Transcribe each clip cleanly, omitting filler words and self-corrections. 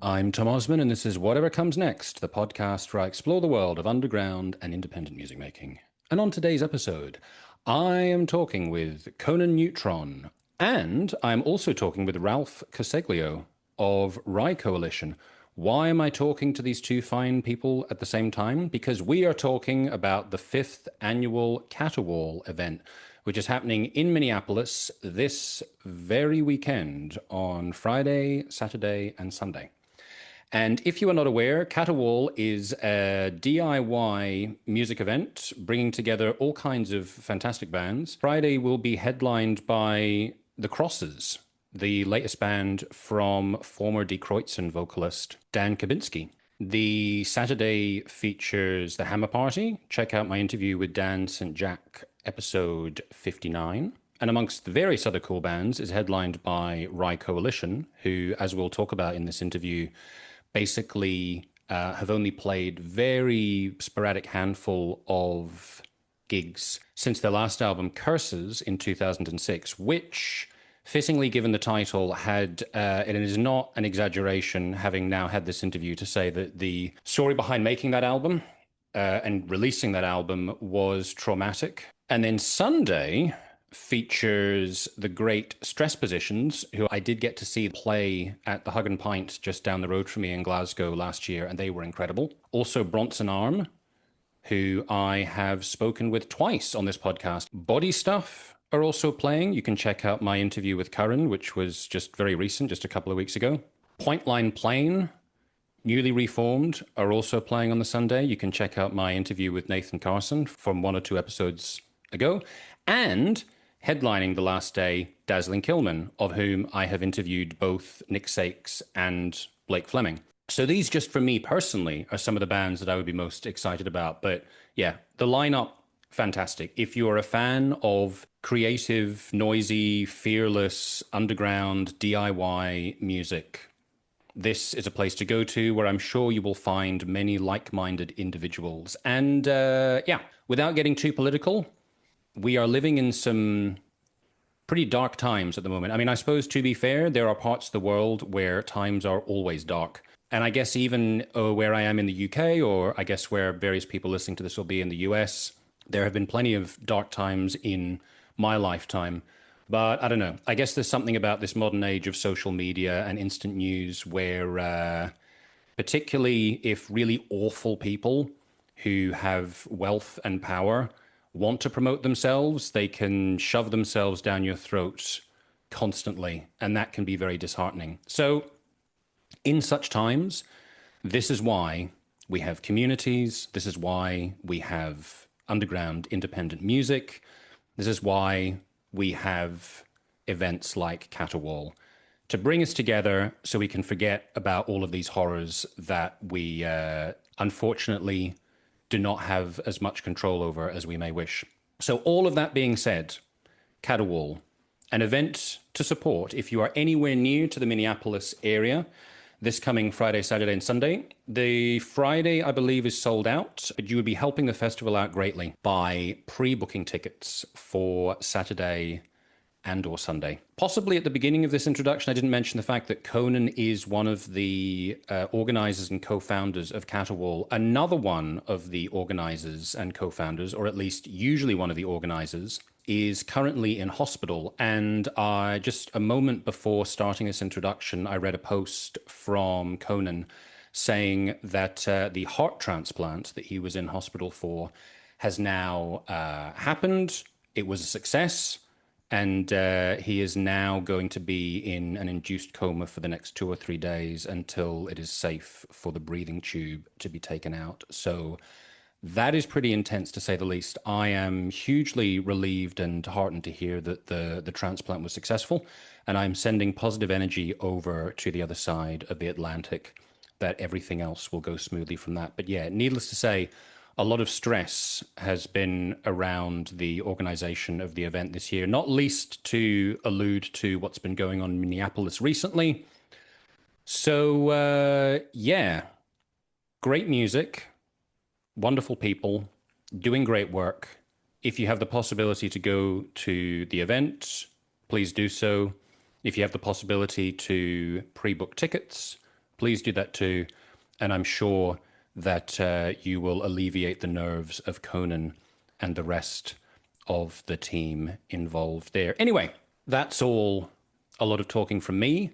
I'm Tom Osman, and this is Whatever Comes Next, the podcast where I explore the world of underground and independent music making. And on today's episode, I am talking with Conan Neutron, and I'm also talking with Ralph Cuseglio of Rye Coalition. Why am I talking to these two fine people at the same time? Because we are talking about the 5th annual Caterwaul event, which is happening in Minneapolis this very weekend on Friday, Saturday, and Sunday. And if you are not aware, Caterwaul is a DIY music event bringing together all kinds of fantastic bands. Friday will be headlined by The Crosses, the latest band from former Die Kreutzen vocalist Dan Kabinski. The Saturday features The Hammer Party. Check out my interview with Dan St. Jack, episode 59. And amongst the various other cool bands is headlined by Rye Coalition, who, as we'll talk about in this interview, basically have only played very sporadic handful of gigs since their last album, Curses, in 2006, which, fittingly given the title, had, and it is not an exaggeration, having now had this interview, to say that the story behind making that album and releasing that album was traumatic. And then Sunday features the great Stress Positions, who I did get to see play at the Hug and Pint just down the road from me in Glasgow last year, and they were incredible. Also Bronson Arm, who I have spoken with twice on this podcast. Body Stuff are also playing. You can check out my interview with Curran, which was just very recent, just a couple of weeks ago. Pointline Plain, newly reformed, are also playing on the Sunday. You can check out my interview with Nathan Carson from 1 or 2 episodes ago. And headlining the last day, Dazzling Killmen, of whom I have interviewed both Nick Sakes and Blake Fleming. So these, just for me personally, are some of the bands that I would be most excited about. But yeah, the lineup, fantastic. If you're a fan of creative, noisy, fearless, underground, DIY music, this is a place to go to, where I'm sure you will find many like-minded individuals. And yeah, without getting too political, we are living in some pretty dark times at the moment. I mean, I suppose, to be fair, there are parts of the world where times are always dark. And I guess even where I am in the UK, or I guess where various people listening to this will be in the US, there have been plenty of dark times in my lifetime. But I don't know. I guess there's something about this modern age of social media and instant news where, particularly if really awful people who have wealth and power want to promote themselves, they can shove themselves down your throat constantly, and that can be very disheartening. So in such times, this is why we have communities, this is why we have underground independent music, this is why we have events like Caterwaul, to bring us together so we can forget about all of these horrors that we unfortunately do not have as much control over as we may wish. So all of that being said, Caterwaul, an event to support if you are anywhere near to the Minneapolis area, this coming Friday, Saturday, and Sunday. The Friday, I believe, is sold out, but you would be helping the festival out greatly by pre-booking tickets for Saturday and or Sunday. Possibly at the beginning of this introduction, I didn't mention the fact that Conan is one of the organizers and co-founders of Caterwaul. Another one of the organizers and co-founders, or at least usually one of the organizers, is currently in hospital. And just a moment before starting this introduction, I read a post from Conan saying that the heart transplant that he was in hospital for has now happened. It was a success. And he is now going to be in an induced coma for the next 2 or 3 days until it is safe for the breathing tube to be taken out. So that is pretty intense, to say the least. I am hugely relieved and heartened to hear that the transplant was successful. And I'm sending positive energy over to the other side of the Atlantic, that everything else will go smoothly from that. But yeah, needless to say, a lot of stress has been around the organization of the event this year, not least to allude to what's been going on in Minneapolis recently. So, yeah, great music, wonderful people, doing great work. If you have the possibility to go to the event, please do so. If you have the possibility to pre-book tickets, please do that too. And I'm sure that you will alleviate the nerves of Conan and the rest of the team involved there. Anyway, that's all a lot of talking from me.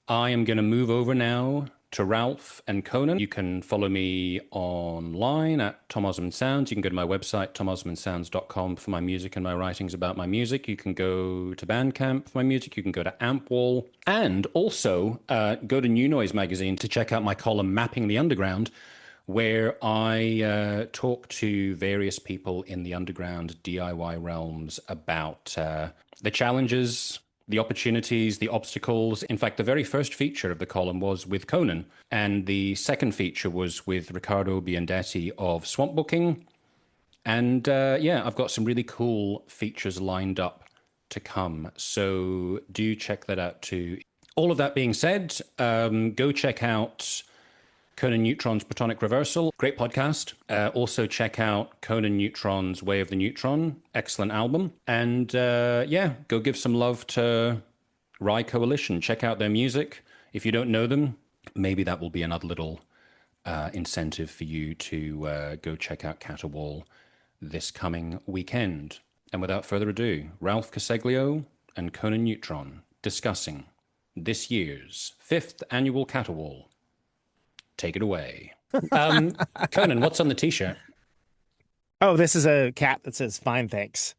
I am going to move over now to Ralph and Conan. You can follow me online at Tom Osmond Sounds. You can go to my website, tomosmondsounds.com, for my music and my writings about my music. You can go to Bandcamp for my music. You can go to Ampwall. And also go to New Noise magazine to check out my column, Mapping the Underground, where I talk to various people in the underground DIY realms about the challenges, the opportunities, the obstacles. In fact, the very first feature of the column was with Conan, and the second feature was with Riccardo Biandetti of Swamp Booking. And yeah, I've got some really cool features lined up to come, so do check that out too. All of that being said, go check out Conan Neutron's Protonic Reversal, great podcast. Also check out Conan Neutron's Way of the Neutron, excellent album. And yeah, go give some love to Rye Coalition. Check out their music. If you don't know them, maybe that will be another little incentive for you to go check out Caterwaul this coming weekend. And without further ado, Ralph Cuseglio and Conan Neutron discussing this year's 5th annual Caterwaul. Take it away. Conan, what's on the t-shirt? Oh, this is a cat that says "Fine, thanks,"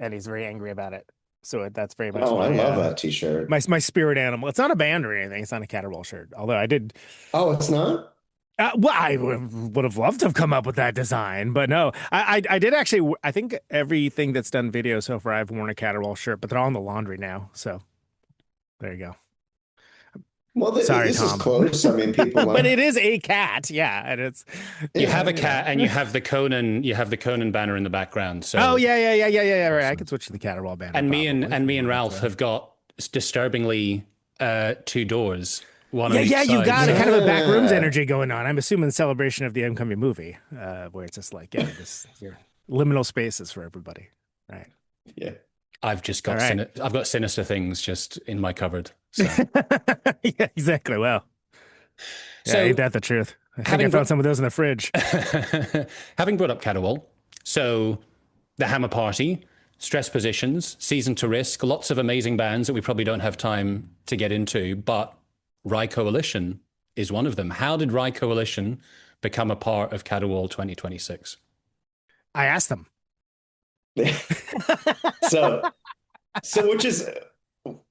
and he's very angry about it. So that's very much. Oh, I love that t-shirt. My spirit animal. It's not a band or anything. It's not a Caterwaul shirt. Although I did. Oh, it's not? Well, I would have loved to have come up with that design, but no. I did actually. I think everything that's done video so far, I've worn a Caterwaul shirt, but they're all in the laundry now. So there you go. Well, Sorry, this Tom. is close. I mean, people. But it is a cat, yeah, and it's. You have a cat, and you have the Conan banner in the background. So. Oh yeah. Right, I could switch to the Caterwaul banner. And me and Ralph have got disturbingly 2 doors. One on each side. You got kind of a backrooms energy going on. I'm assuming the celebration of the incoming movie, where it's just like, this liminal spaces for everybody, right? Yeah. I've just got I've got sinister things just in my cupboard. So. Yeah, exactly. Well, so ain't that the truth? I think I found some of those in the fridge. Having brought up Caterwaul, so the Hammer Party, Stress Positions, Season to Risk, lots of amazing bands that we probably don't have time to get into, but Rye Coalition is one of them. How did Rye Coalition become a part of Caterwaul 2026? I asked them. so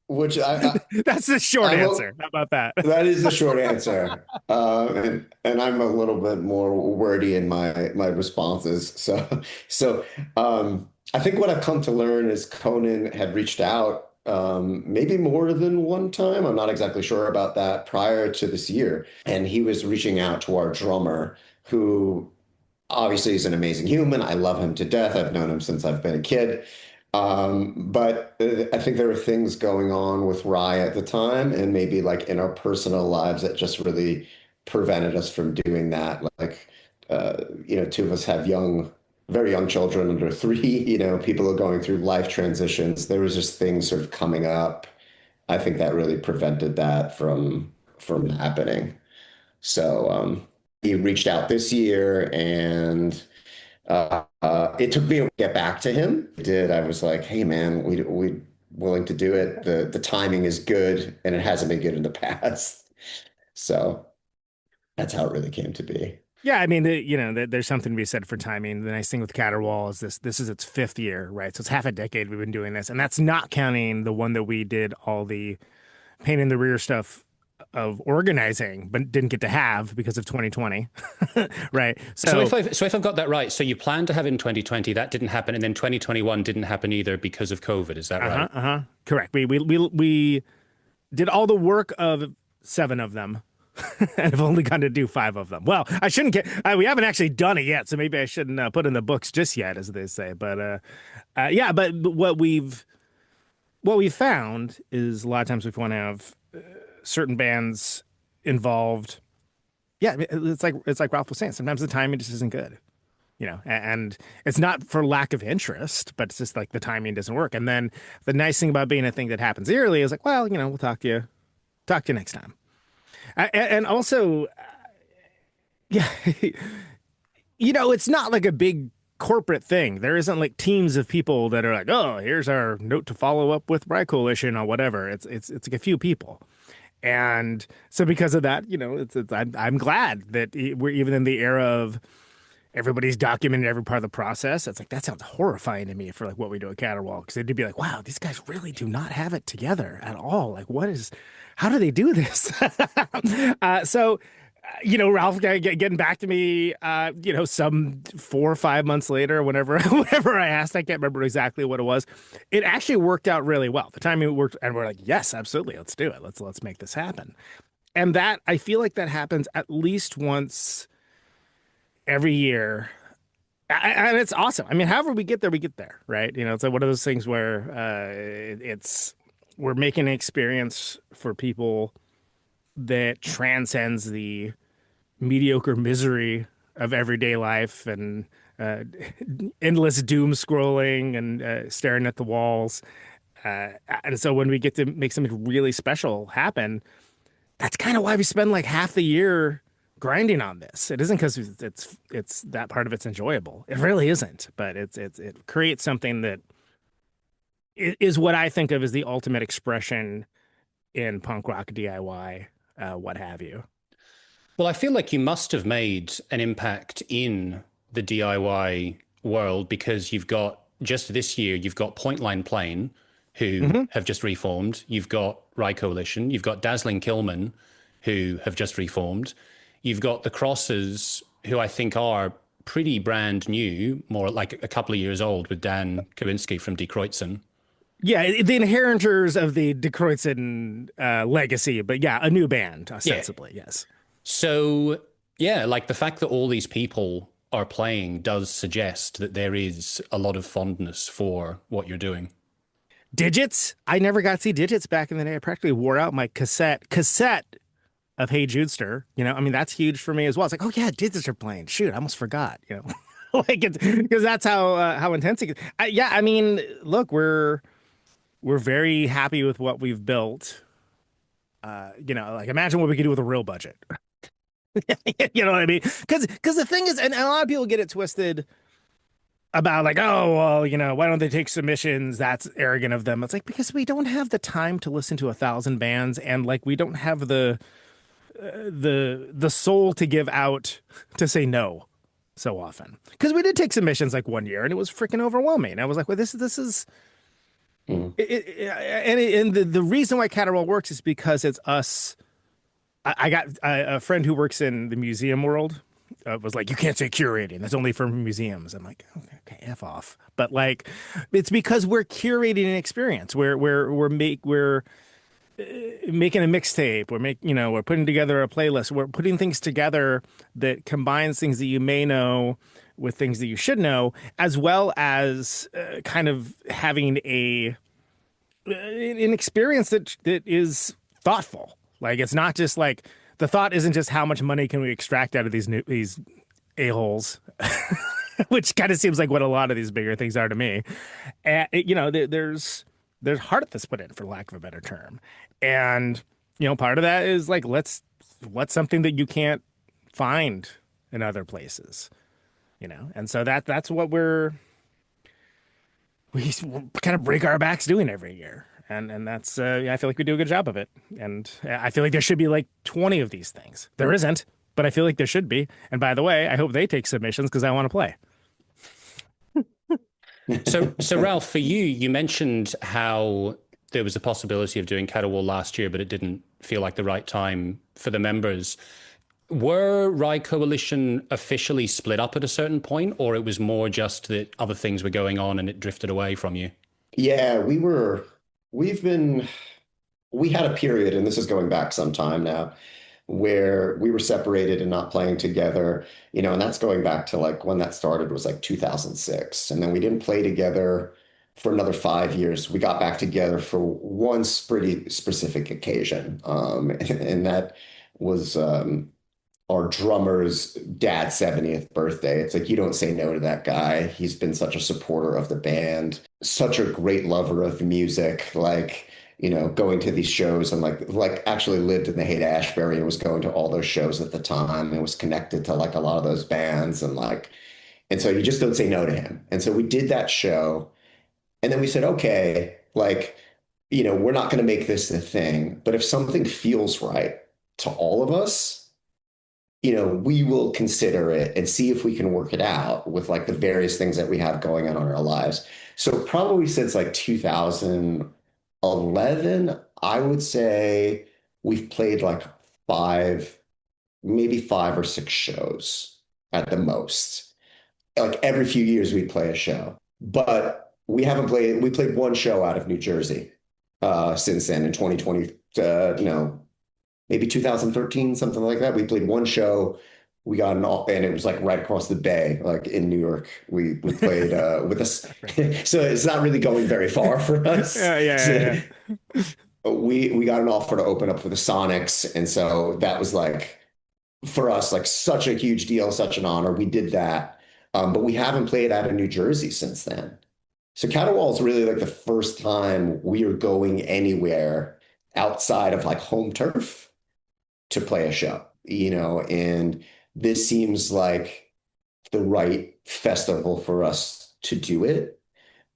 which I that's the short answer. How about that? That is the short answer. And I'm a little bit more wordy in my responses. So I think what I've come to learn is Conan had reached out maybe more than one time. I'm not exactly sure about that, prior to this year. And he was reaching out to our drummer, who obviously is an amazing human. I love him to death. I've known him since I've been a kid. But I think there were things going on with Rye at the time, and maybe like in our personal lives, that just really prevented us from doing that. Like, 2 of us have very young children under 3, people are going through life transitions. There was just things sort of coming up. I think that really prevented that from happening. So, he reached out this year, and it took me to get back to him. I was like, hey man, we willing to do it. The timing is good, and it hasn't been good in the past. So that's how it really came to be. Yeah, I mean, there's something to be said for timing. The nice thing with Caterwaul is this is its 5th year, right? So it's half a decade we've been doing this, and that's not counting the one that we did all the pain in the rear stuff of organizing, but didn't get to have because of 2020, right? So if I've got that right, so you planned to have it in 2020, that didn't happen, and then 2021 didn't happen either because of COVID. Is that right? Correct. We did all the work of 7 of them, and have only gotten to do 5 of them. Well, I shouldn't get. We haven't actually done it yet, so maybe I shouldn't put in the books just yet, as they say. But yeah, but what we've found is a lot of times we want to have certain bands involved. Yeah, it's like Ralph was saying. Sometimes the timing just isn't good, and it's not for lack of interest, but it's just like the timing doesn't work. And then the nice thing about being a thing that happens yearly is like, well, we'll talk to you next time. And also, yeah, it's not like a big corporate thing. There isn't like teams of people that are like, oh, here's our note to follow up with Rye Coalition or whatever. It's like a few people. And so because of that, I'm glad that we're even in the era of everybody's documenting every part of the process. It's like, that sounds horrifying to me for like what we do at Caterwaul, because they'd be like, wow, these guys really do not have it together at all. Like, how do they do this? Ralph getting back to me, some 4 or 5 months later, whenever I asked, I can't remember exactly what it was. It actually worked out really well. The timing worked, and we're like, yes, absolutely, let's do it. Let's make this happen. And that, I feel like that happens at least once every year. And it's awesome. I mean, however we get there, right? It's like one of those things where we're making an experience for people that transcends the mediocre misery of everyday life and endless doom scrolling and staring at the walls. And so when we get to make something really special happen, that's kind of why we spend like half the year grinding on this. It isn't because it's that part of it's enjoyable. It really isn't, but it creates something that is what I think of as the ultimate expression in punk rock DIY, what have you. Well, I feel like you must have made an impact in the DIY world, because you've got, just this year, you've got Point Line Plane, who have just reformed. You've got Rye Coalition. You've got Dazzling Killmen, who have just reformed. You've got the Crosses, who I think are pretty brand new, more like a couple of years old, with Dan Kowinski from Die Kreuzen. Yeah, the inheritors of the Die Kreuzen legacy, but yeah, a new band, ostensibly, yes. So, yeah, like the fact that all these people are playing does suggest that there is a lot of fondness for what you're doing. Didjits, I never got to see Didjits back in the day. I practically wore out my cassette of Hey Judester. I mean, that's huge for me as well. It's like, oh yeah, Didjits are playing. Shoot, I almost forgot. Like, because that's how intense it is. Yeah, I mean, look, we're very happy with what we've built. Like, imagine what we could do with a real budget. You know what I mean? Because the thing is, and a lot of people get it twisted about like, oh, well, why don't they take submissions? That's arrogant of them. It's like, because we don't have the time to listen to 1,000 bands, and like, we don't have the soul to give out to say no so often. Because we did take submissions like one year, and it was freaking overwhelming. I was like, well, this is. And the reason why Caterwaul works is because it's us. I got a friend who works in the museum world was like, you can't say curating. That's only for museums. I'm like, okay, F off. But like, it's because we're curating an experience. We're making a mixtape. We're putting together a playlist. We're putting things together that combines things that you may know with things that you should know, as well as kind of having an experience that is thoughtful. Like, it's not just like, the thought isn't just how much money can we extract out of these a-holes, which kind of seems like what a lot of these bigger things are to me. And there's heart that's put in, for lack of a better term. And part of that is like, what's something that you can't find in other places. And so that's what we kind of break our backs doing every year. And that's, I feel like we do a good job of it. And I feel like there should be like 20 of these things. There isn't, but I feel like there should be. And by the way, I hope they take submissions, because I want to play. So Ralph, for you mentioned how there was a possibility of doing Caterwaul last year, but it didn't feel like the right time for the members. Were Rye Coalition officially split up at a certain point, or it was more just that other things were going on and it drifted away from you? Yeah, we had a period, and this is going back some time now, where we were separated and not playing together, and that's going back to like when that started was like 2006. And then we didn't play together for another 5 years. We got back together for one pretty specific occasion. And that was our drummer's dad's 70th birthday. It's like, you don't say no to that guy. He's been such a supporter of the band, such a great lover of music. Like, going to these shows and like actually lived in the Haight-Ashbury and was going to all those shows at the time and was connected to like a lot of those bands and so you just don't say no to him. And so we did that show and then we said, okay, like, we're not going to make this a thing, but if something feels right to all of us, we will consider it and see if we can work it out with like the various things that we have going on in our lives. So probably since like 2011, I would say we've played like maybe 5 or 6 shows at the most. Like every few years we play a show, but we played one show out of New Jersey since then in 2020, maybe 2013, something like that. We played one show. We got and it was like right across the bay, like in New York. We played with us, so it's not really going very far for us. Yeah. We got an offer to open up for the Sonics, and so that was like for us like such a huge deal, such an honor. We did that, but we haven't played out of New Jersey since then. So Caterwaul is really like the first time we are going anywhere outside of like home turf to play a show, and this seems like the right festival for us to do it.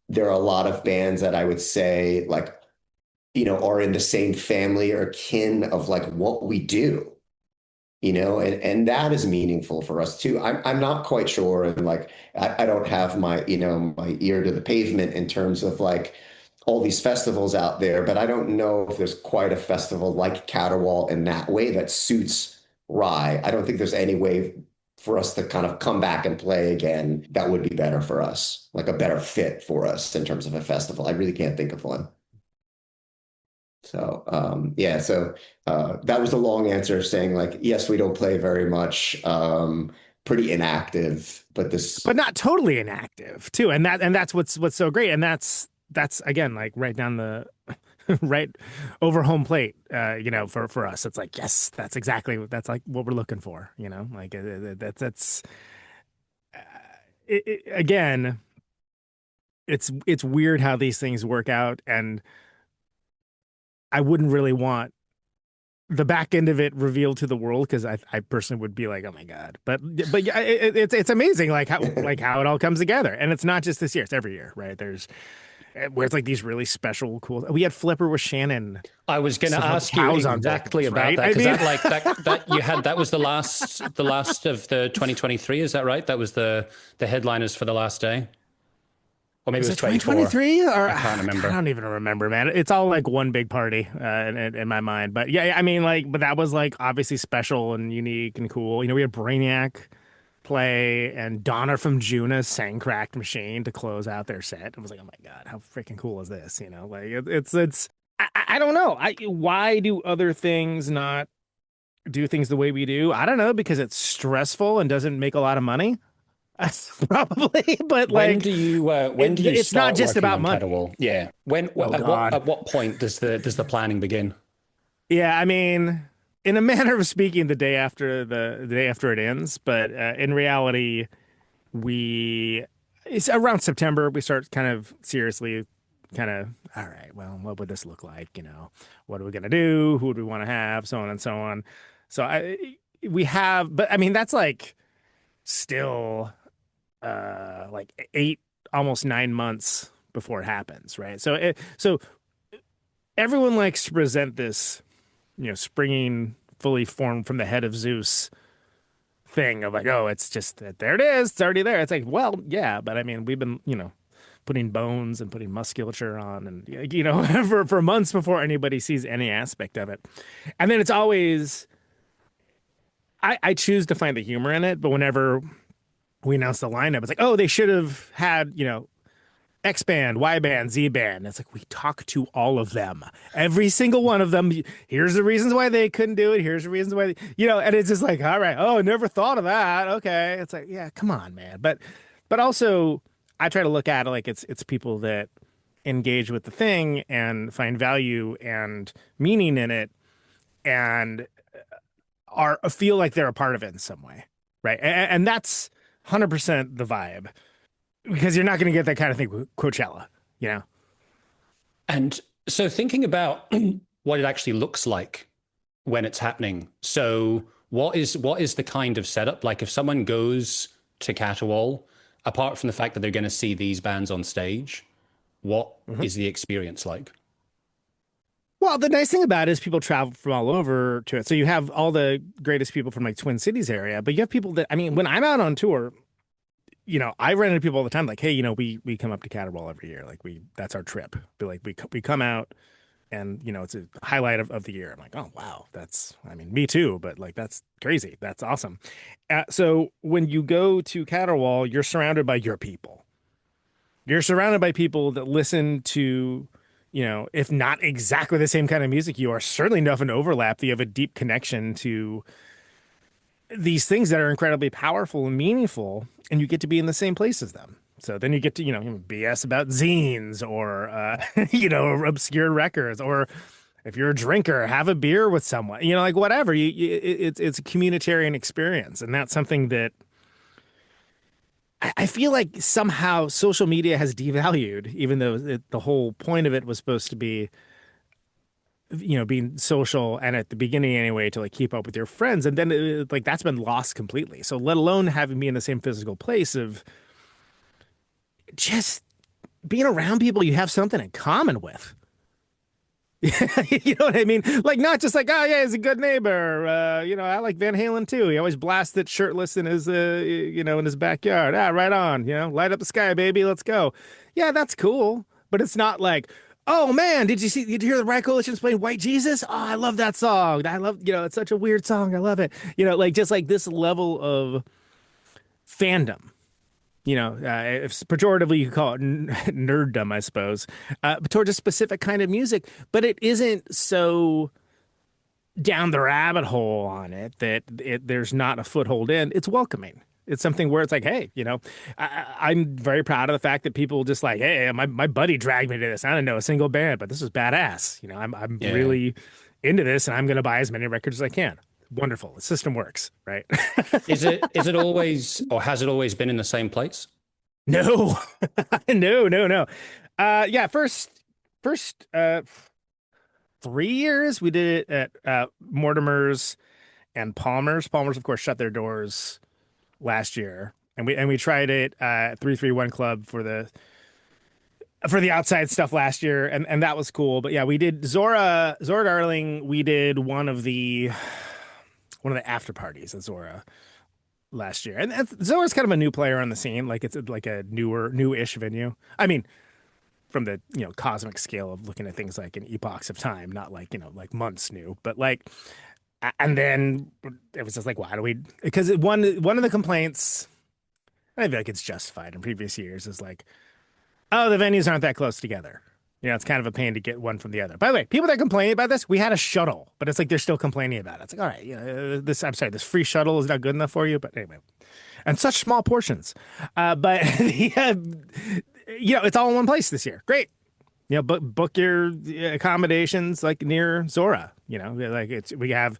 There are a lot of bands that I would say like, are in the same family or kin of like what we do, and that is meaningful for us too. I'm not quite sure. And like, I don't have my ear to the pavement in terms of like all these festivals out there, but I don't know if there's quite a festival like Caterwaul in that way that suits Rye. I don't think there's any way for us to kind of come back and play again that would be better for us, like a better fit for us in terms of a festival. I really can't think of one. So that was a long answer saying like, yes, we don't play very much, pretty inactive, but not totally inactive too. And that's what's so great. And that's again, like right down the right over home plate, for us. It's like, yes, that's like what we're looking for, like that's again, it's weird how these things work out. And I wouldn't really want the back end of it revealed to the world, because I personally would be like, oh my God. But yeah, it's amazing like how it all comes together. And it's not just this year, it's every year, right? There's where it's like these really special, cool. We had Flipper with Shannon. I was going to ask you exactly vocals, about right? that, because that you had, that was the last of the 2023. Is that right? That was the headliners for the last day, or maybe it was 2023, or I can't remember. I don't even remember, man. It's all like one big party in my mind. But yeah, I mean, like, but that was like obviously special and unique and cool. We had Brainiac play, and Donna from Juna sang Cracked Machine to close out their set. I was like, oh my God, how freaking cool is this? Like it's I don't know. Why do other things not do things the way we do? I don't know, because it's stressful and doesn't make a lot of money. Probably, but when do you it's start not just working about on money. Caterwaul? Yeah. At what point does the planning begin? Yeah, I mean, in a manner of speaking, the day after it ends, but in reality, it's around September we start kind of seriously, all right, well, what would this look like? What are we gonna do? Who do we want to have? So on and so on. So but I mean, that's like still like 8, almost 9 months before it happens, right? So everyone likes to present this, springing fully formed from the head of Zeus thing of like, oh, it's just there it is, it's already there. It's like, well, yeah, but I mean, we've been, putting bones and putting musculature on, and for months before anybody sees any aspect of it. And then it's always, I choose to find the humor in it, but whenever we announce the lineup, it's like, oh, they should have had, X band, Y band, Z band. It's like, we talk to all of them, every single one of them. Here's the reasons why they couldn't do it. Here's the reasons why, and it's just like, all right, oh, never thought of that. Okay. It's like, yeah, come on, man. But also I try to look at it like it's people that engage with the thing and find value and meaning in it and feel like they're a part of it in some way. Right. And that's 100% the vibe. Because you're not going to get that kind of thing with Coachella, And So thinking about what it actually looks like when it's happening. So what is the kind of setup? Like if someone goes to Caterwaul, apart from the fact that they're going to see these bands on stage, what Mhm. is the experience like? Well, the nice thing about it is people travel from all over to it. So you have all the greatest people from like Twin Cities area, but you have people that, I mean, when I'm out on tour, I run into people all the time like, hey, we come up to Caterwaul every year. Like that's our trip. Be like, we come out and, it's a highlight of the year. I'm like, oh, wow. I mean, me too, but like, that's crazy. That's awesome. So when you go to Caterwaul, you're surrounded by your people. You're surrounded by people that listen to, if not exactly the same kind of music you are, certainly enough an overlap that you have a deep connection to these things that are incredibly powerful and meaningful, and you get to be in the same place as them. So then you get to, BS about zines or, obscure records, or if you're a drinker, have a beer with someone, like whatever. It's a communitarian experience, and that's something that I feel like somehow social media has devalued, even though the whole point of it was supposed to be, being social and at the beginning anyway to like keep up with your friends. And then like that's been lost completely. So let alone having me in the same physical place of just being around people you have something in common with. You know what I mean? Like not just like, oh yeah, he's a good neighbor. I like Van Halen too. He always blasts it shirtless in his, in his backyard. Right on. Light up the sky, baby. Let's go. Yeah, that's cool. But it's not like, oh man, did you hear the Rye Coalition's playing White Jesus? Oh, I love that song. I love, it's such a weird song. I love it. Like just like this level of fandom. If pejoratively you could call it nerddom, I suppose, towards a specific kind of music, but it isn't so down the rabbit hole on it that there's not a foothold in. It's welcoming. It's something where it's like, hey, I'm very proud of the fact that people just like, hey, my buddy dragged me to this. I don't know a single band, but this is badass. I'm Yeah. really into this, and I'm going to buy as many records as I can. Wonderful. The system works, right? Is it always, or has it always been in the same place? No, no. Yeah, first 3 years we did it at Mortimer's and Palmer's. Palmer's, of course, shut their doors last year, and we tried it 331 Club for the outside stuff last year, and that was cool. But yeah, we did Zora Darling. We did one of the after parties at Zora last year, and Zora's kind of a new player on the scene. Like it's like a newish venue. I mean, from the cosmic scale of looking at things like in epochs of time, not like like months new, but like. And then it was just like, why do we? Because one of the complaints, and I feel like it's justified in previous years, is like, oh, the venues aren't that close together. It's kind of a pain to get one from the other. By the way, people that complain about this, we had a shuttle, but it's like they're still complaining about it. It's like, all right, this free shuttle is not good enough for you, but anyway, and such small portions. But it's all in one place this year. Great. Book your accommodations like near Zora. Like we have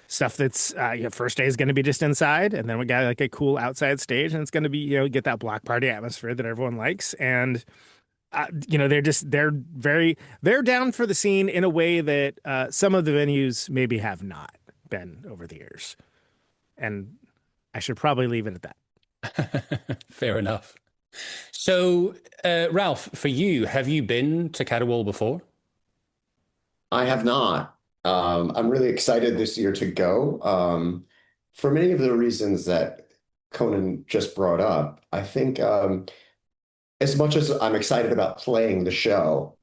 stuff that's first day is going to be just inside, and then we got like a cool outside stage, and it's going to be get that block party atmosphere that everyone likes. And they're down for the scene in a way that some of the venues maybe have not been over the years. And I should probably leave it at that. Fair enough. So, Ralph, for you, have you been to Caterwaul before? I have not. I'm really excited this year to go. For many of the reasons that Conan just brought up, I think as much as I'm excited about playing the show,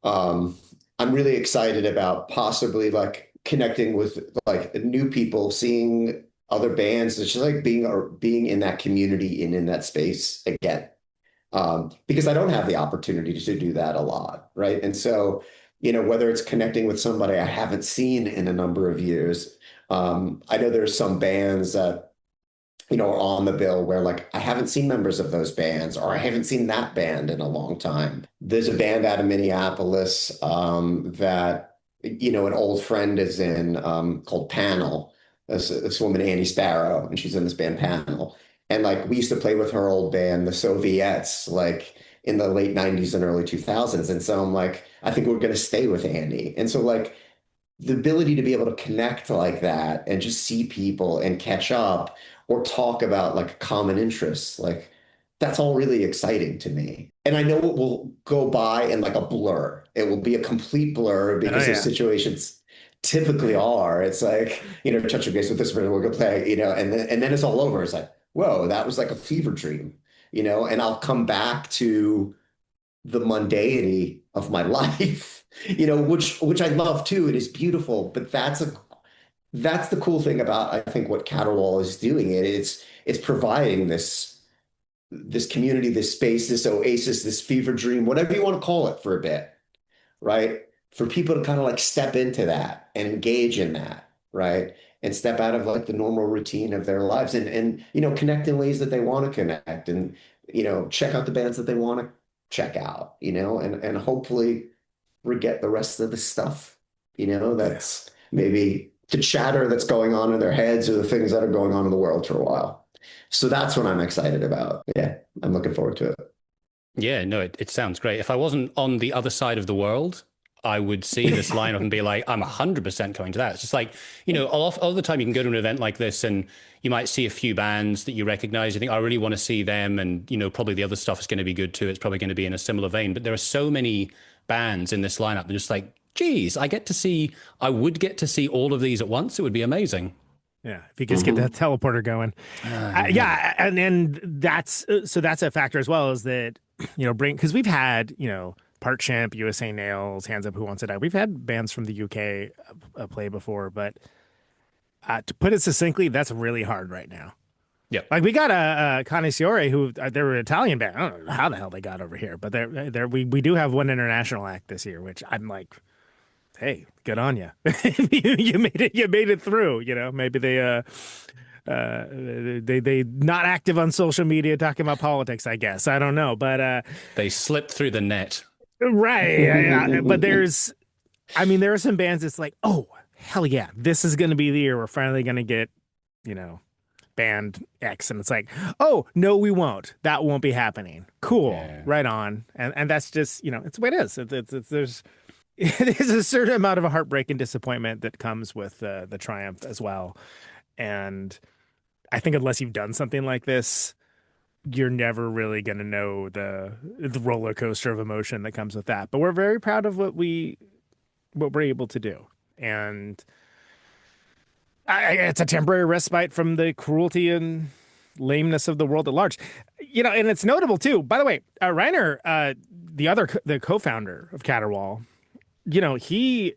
I'm really excited about possibly like connecting with like new people, seeing other bands. It's just like being in that community and in that space again. Because I don't have the opportunity to do that a lot, right? And so, whether it's connecting with somebody I haven't seen in a number of years, I know there's some bands that are on the bill where like I haven't seen members of those bands, or I haven't seen that band in a long time. There's a band out of Minneapolis that an old friend is in called Panel. This woman Annie Sparrow, and she's in this band Panel. And like we used to play with her old band, the Soviets, like in the late 90s and early 2000s. And so I'm like, I think we're going to stay with Andy. And so like the ability to be able to connect like that and just see people and catch up or talk about like common interests, like that's all really exciting to me. And I know it will go by in like a blur. It will be a complete blur Oh, because yeah. those situations typically are. It's like, touch your base with this person, we're gonna play, and then it's all over. It's like, whoa, that was like a fever dream, and I'll come back to the mundanity of my life, which I love too. It is beautiful, but that's the cool thing about I think what Caterwaul is doing. It's providing this community, this space, this oasis, this fever dream, whatever you want to call it for a bit, right? For people to kind of like step into that and engage in that, right? And step out of like the normal routine of their lives and connect in ways that they want to connect and check out the bands that they want to check out, and hopefully forget the rest of the stuff, that's maybe the chatter that's going on in their heads or the things that are going on in the world for a while. So that's what I'm excited about. Yeah, I'm looking forward to it. Yeah, no, it sounds great. If I wasn't on the other side of the world, I would see this lineup and be like, I'm 100% going to that. It's just like, all the time you can go to an event like this and you might see a few bands that you recognize. You think, I really want to see them. And, probably the other stuff is going to be good too. It's probably going to be in a similar vein. But there are so many bands in this lineup. They're just like, geez, I would get to see all of these at once. It would be amazing. Yeah, if you just get that teleporter going. Yeah, and that's so that's a factor as well, is that, because we've had, Part Chimp, USA Nails, Hands Up, Who Wants to Die. We've had bands from the UK play before, but to put it succinctly, that's really hard right now. Yeah, like we got a Connoisseur who they're an Italian band. I don't know how the hell they got over here, but we do have one international act this year, which I'm like, hey, good on you. You made it through. Maybe they not active on social media talking about politics, I guess. I don't know, but they slipped through the net. Right. But there are some bands that's like, oh, hell yeah, this is going to be the year we're finally going to get, band X. And it's like, oh, no, we won't. That won't be happening. Cool. Yeah. Right on. And that's just, it's the way it is. There's a certain amount of a heartbreak and disappointment that comes with the triumph as well. And I think unless you've done something like this, you're never really going to know the roller coaster of emotion that comes with that. But we're very proud of what we're able to do. And it's a temporary respite from the cruelty and lameness of the world at large. And it's notable too. By the way, Reiner, the co-founder of Caterwaul, he,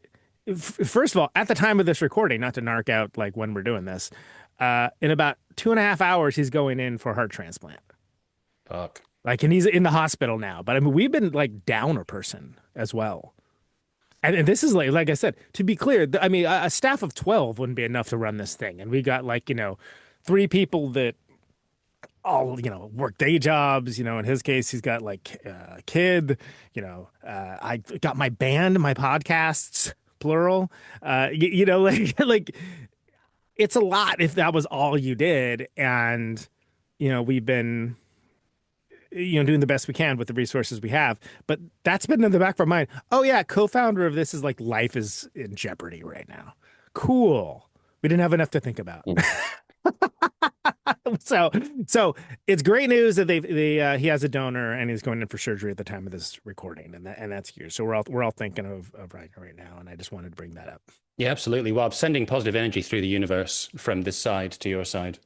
first of all, at the time of this recording, not to narc out like when we're doing this, in about 2.5 hours, he's going in for heart transplant. Fuck. Like, and he's in the hospital now. But I mean, we've been like down a person as well. And this is like I said, to be clear, I mean, a staff of 12 wouldn't be enough to run this thing. And we got 3 people that all, work day jobs. In his case, he's got like a kid, I got my band, my podcasts, plural, like it's a lot if that was all you did. And, we've been, doing the best we can with the resources we have. But that's been in the back of our mind. Oh, yeah, co-founder of this is like life is in jeopardy right now. Cool. We didn't have enough to think about. So it's great news that he has a donor and he's going in for surgery at the time of this recording, and that's huge. So we're all thinking of Ryan right now, and I just wanted to bring that up. Yeah, absolutely. Well, I'm sending positive energy through the universe from this side to your side.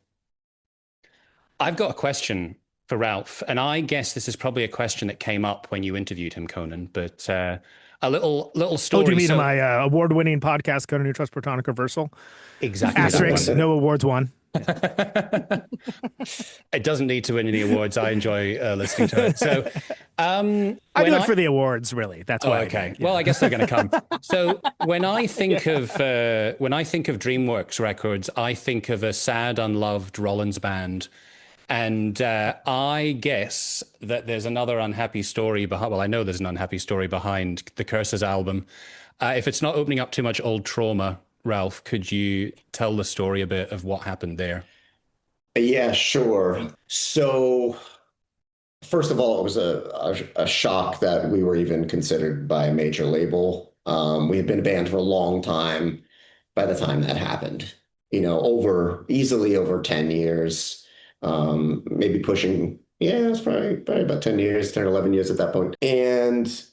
I've got a question for Ralph, and I guess this is probably a question that came up when you interviewed him, Conan, but a little story. Oh, do you mean my award-winning podcast, Conan Neutron Protonic Reversal? Exactly. Asterisks, no awards won. It doesn't need to win any awards. I enjoy listening to it. So I do it for the awards, really. That's why. Okay. Well, I guess they're going to come. So when I think of Dreamworks records, I think of a sad, unloved Rollins band. And I guess that there's another unhappy story behind. Well, I know there's an unhappy story behind the Curses album. If it's not opening up too much old trauma, Ralph, could you tell the story a bit of what happened there? Yeah, sure. So First of all, it was a shock that we were even considered by a major label. We had been a band for a long time by the time that happened, easily over 10 years, maybe pushing, yeah, it's probably about 10 years, 10 or 11 years at that point. And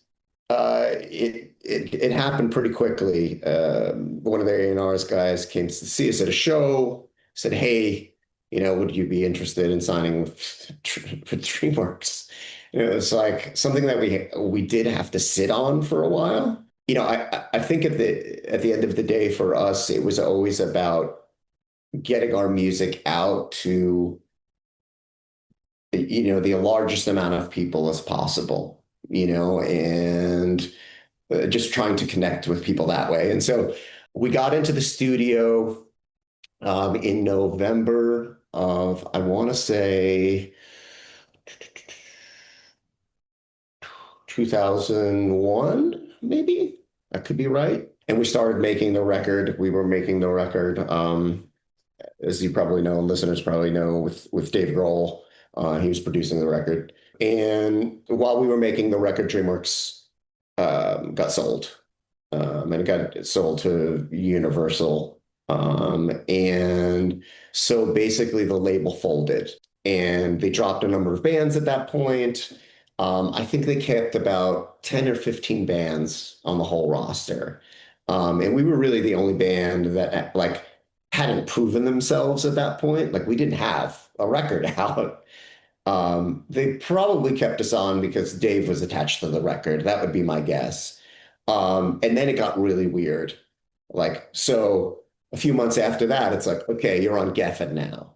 it happened pretty quickly. One of their A&R's guys came to see us at a show, said, hey, would you be interested in signing with Dreamworks? It's like something that we did have to sit on for a while. I think at the end of the day for us, it was always about getting our music out to the largest amount of people as possible, and just trying to connect with people that way. And so we got into the studio in November of, I want to say, 2001, maybe. That could be right. And we started making the record. We were making the record, as you probably know, and listeners probably know, with Dave Grohl. He was producing the record. And while we were making the record, DreamWorks got sold. And it got sold to Universal. And so basically the label folded and they dropped a number of bands at that point. I think they kept about 10 or 15 bands on the whole roster. And we were really the only band that hadn't proven themselves at that point. Like we didn't have a record out. They probably kept us on because Dave was attached to the record. That would be my guess. And then it got really weird. So a few months after that, it's like, okay, you're on Geffen now.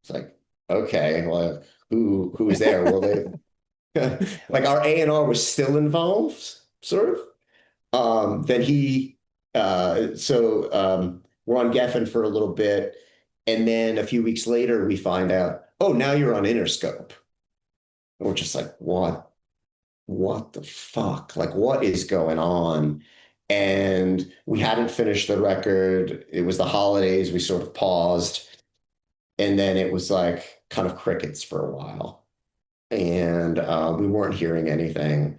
It's like, okay, well, who's there? Well, they our A&R was still involved, sort of. Then we're on Geffen for a little bit, and then a few weeks later, we find out, oh, now you're on Interscope. And we're just like, what the fuck? What is going on? And we hadn't finished the record. It was the holidays. We sort of paused. And then it was kind of crickets for a while. And we weren't hearing anything.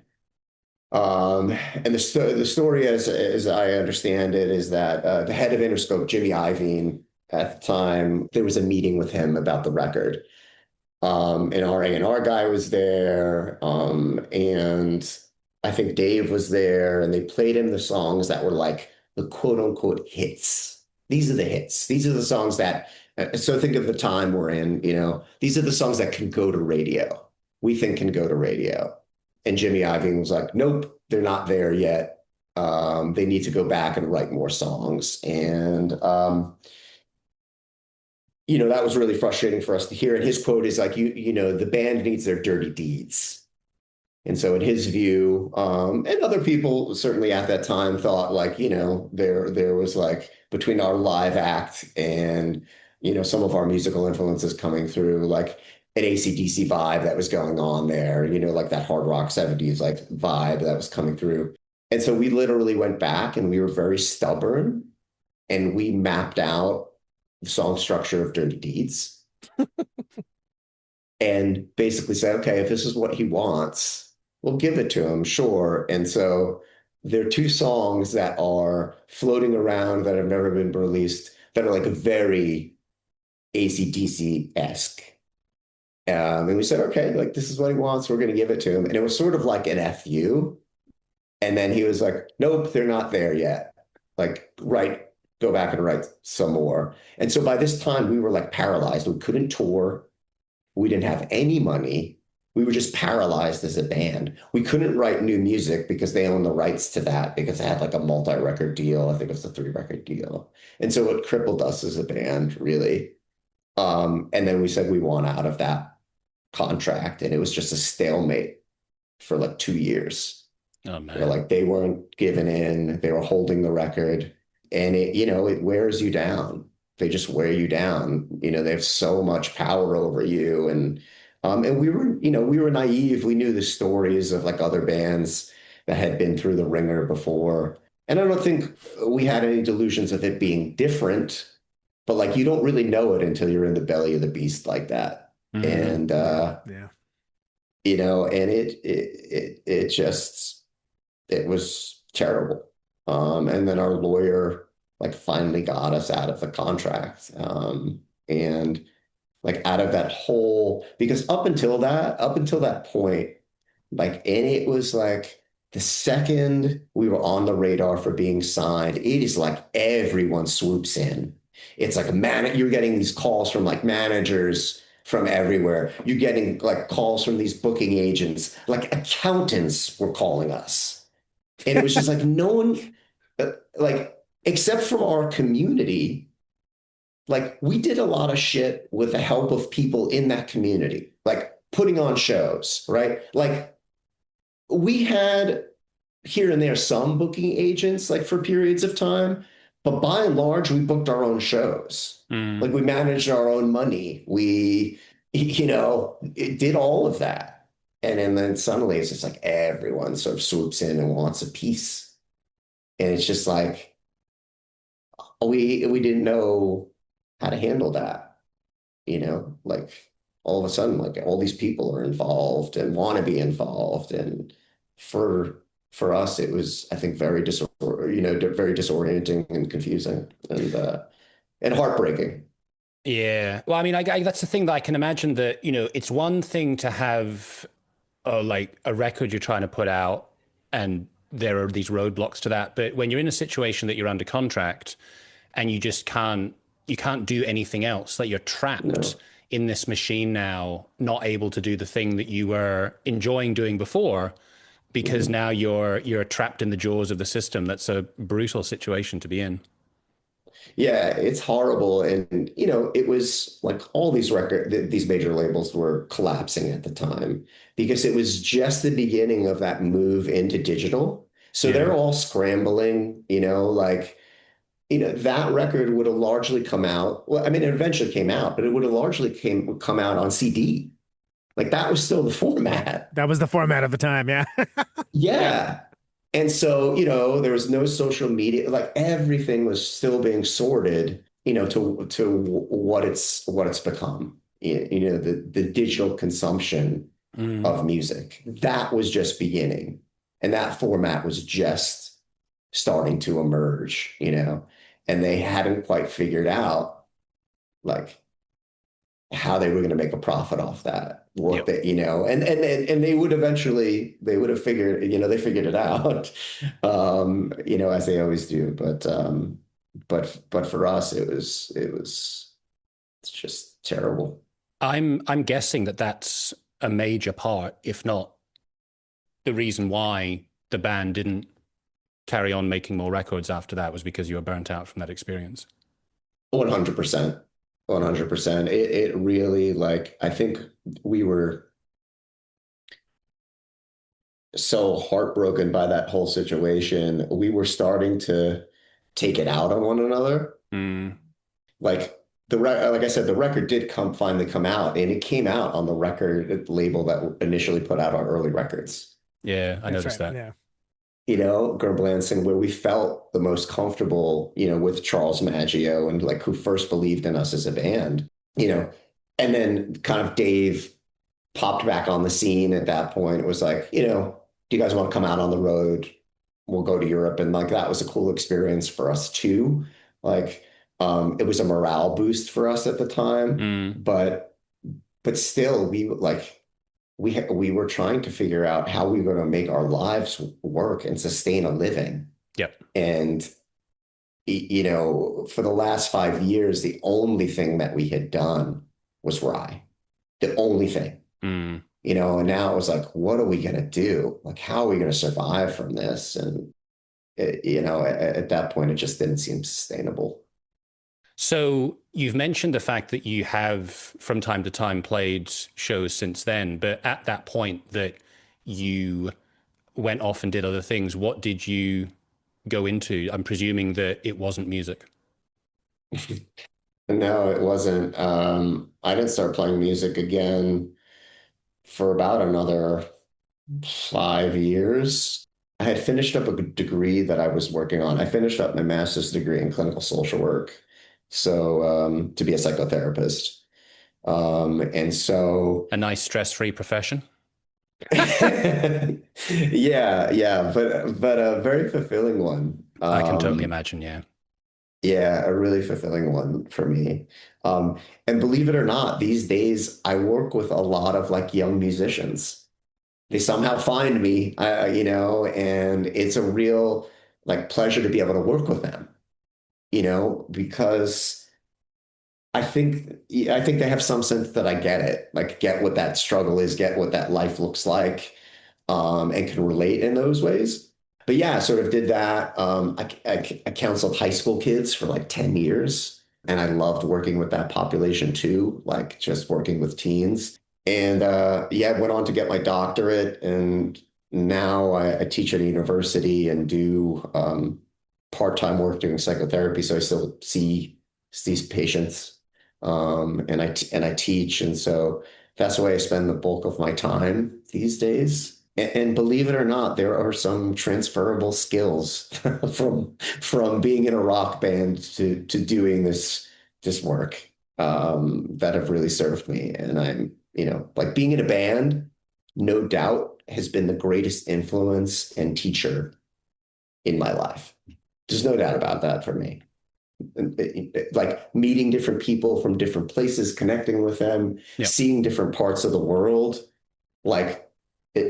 And the story, as I understand it, is that the head of Interscope, Jimmy Iovine, at the time, there was a meeting with him about the record. And our A&R guy was there. And I think Dave was there, and they played him the songs that were the quote unquote hits. These are the hits. These are the songs that, so think of the time we're in, these are the songs that can go to radio. We think can go to radio. And Jimmy Iovine was like, nope, they're not there yet. They need to go back and write more songs. And, that was really frustrating for us to hear. And his quote is the band needs their dirty deeds. And so in his view, and other people certainly at that time thought there was between our live act and, some of our musical influences coming through, an AC/DC vibe that was going on there, that hard rock 70s vibe that was coming through. And so we literally went back and we were very stubborn and we mapped out the song structure of Dirty Deeds and basically said, okay, if this is what he wants, we'll give it to him, sure. And so there are two songs that are floating around that have never been released that are very AC/DC-esque. And we said, okay, this is what he wants. We're going to give it to him. And it was sort of like an FU. And then he was like, nope, they're not there yet. Go back and write some more. And so by this time we were paralyzed. We couldn't tour. We didn't have any money. We were just paralyzed as a band. We couldn't write new music because they owned the rights to that because they had a multi-record deal. I think it was a 3-record deal. And so it crippled us as a band, really. And then we said we want out of that contract. And it was just a stalemate for 2 years. Oh, man. They weren't giving in. They were holding the record. And it wears you down. They just wear you down. They have so much power over you. And we were naive. We knew the stories of other bands that had been through the ringer before. And I don't think we had any delusions of it being different, but you don't really know it until you're in the belly of the beast like that. Mm-hmm. And yeah. and it just, it was terrible. And then our lawyer like finally got us out of the contract. And like out of that whole, because up until that point, like, and it was like the second we were on the radar for being signed, it is like everyone swoops in. It's like you're getting these calls from like managers from everywhere. You're getting like calls from these booking agents, like accountants were calling us. And it was just like no one, like, except from our community, like we did a lot of shit with the help of people in that community, like putting on shows, right? Like we had here and there some booking agents like for periods of time, but by and large, we booked our own shows. Like we managed our own money. We, it did all of that. And then suddenly it's just like everyone sort of swoops in and wants a piece. And it's just like we didn't know how to handle that, like all of a sudden, like all these people are involved and want to be involved. And for us, it was, I think, very very disorienting and confusing and heartbreaking. Yeah. Well, I mean, that's the thing that I can imagine that, it's one thing to have like a record you're trying to put out and there are these roadblocks to that. But when you're in a situation that you're under contract and you just you can't do anything else, like you're trapped No. in this machine now, not able to do the thing that you were enjoying doing before, because now you're trapped in the jaws of the system. That's a brutal situation to be in. Yeah, it's horrible. And, it was like all these major labels were collapsing at the time because it was just the beginning of that move into digital. So Yeah. they're all scrambling, like, that record would have largely come out. Well, I mean, it eventually came out, but it would have largely come out on CD. Like that was still the format. That was the format of the time. Yeah. Yeah. And so, there was no social media, like everything was still being sorted, to what it's become. The digital consumption of music. That was just beginning. And that format was just starting to emerge, and they hadn't quite figured out like how they were going to make a profit off that work. Yep. That and they would have figured, they figured it out, as they always do. But for us it's just terrible. I'm guessing that that's a major part, if not the reason why the band didn't carry on making more records after that, was because you were burnt out from that experience. 100%. 100%. It really, like, I think we were so heartbroken by that whole situation. We were starting to take it out on one another. Like like I said, the record did finally come out, and it came out on the record label that initially put out our early records. Yeah, I noticed right. that. Yeah. Gerblansson, where we felt the most comfortable, with Charles Maggio and like who first believed in us as a band, and then kind of Dave popped back on the scene at that point. It was like, do you guys want to come out on the road? We'll go to Europe. And like, that was a cool experience for us too. Like, it was a morale boost for us at the time, but still we were trying to figure out how we were going to make our lives work and sustain a living. Yep. And, for the last 5 years, the only thing that we had done was Rye. The only thing, and now it was like, what are we going to do? Like, how are we going to survive from this? And, at that point, it just didn't seem sustainable. So you've mentioned the fact that you have from time to time played shows since then, but at that point that you went off and did other things, what did you go into? I'm presuming that it wasn't music. No, it wasn't. I didn't start playing music again for about another 5 years. I had finished up a degree that I was working on. I finished up my master's degree in clinical social work. So, to be a psychotherapist. And so A nice stress-free profession. Yeah, but a very fulfilling one. I can totally imagine. Yeah. Yeah, a really fulfilling one for me. And believe it or not, these days I work with a lot of like young musicians. They somehow find me, and it's a real like pleasure to be able to work with them, because I think they have some sense that I get it, like get what that struggle is, get what that life looks like, and can relate in those ways. But yeah, I sort of did that. I counseled high school kids for like 10 years, and I loved working with that population too, like just working with teens. And yeah, I went on to get my doctorate, and now I teach at a university and do part-time work doing psychotherapy. So I still see these patients, and I teach, and so that's the way I spend the bulk of my time these days. And believe it or not, there are some transferable skills from being in a rock band to doing this work, that have really served me. And like being in a band, no doubt has been the greatest influence and teacher in my life. There's no doubt about that for me. Like meeting different people from different places, connecting with them, Yep. seeing different parts of the world, like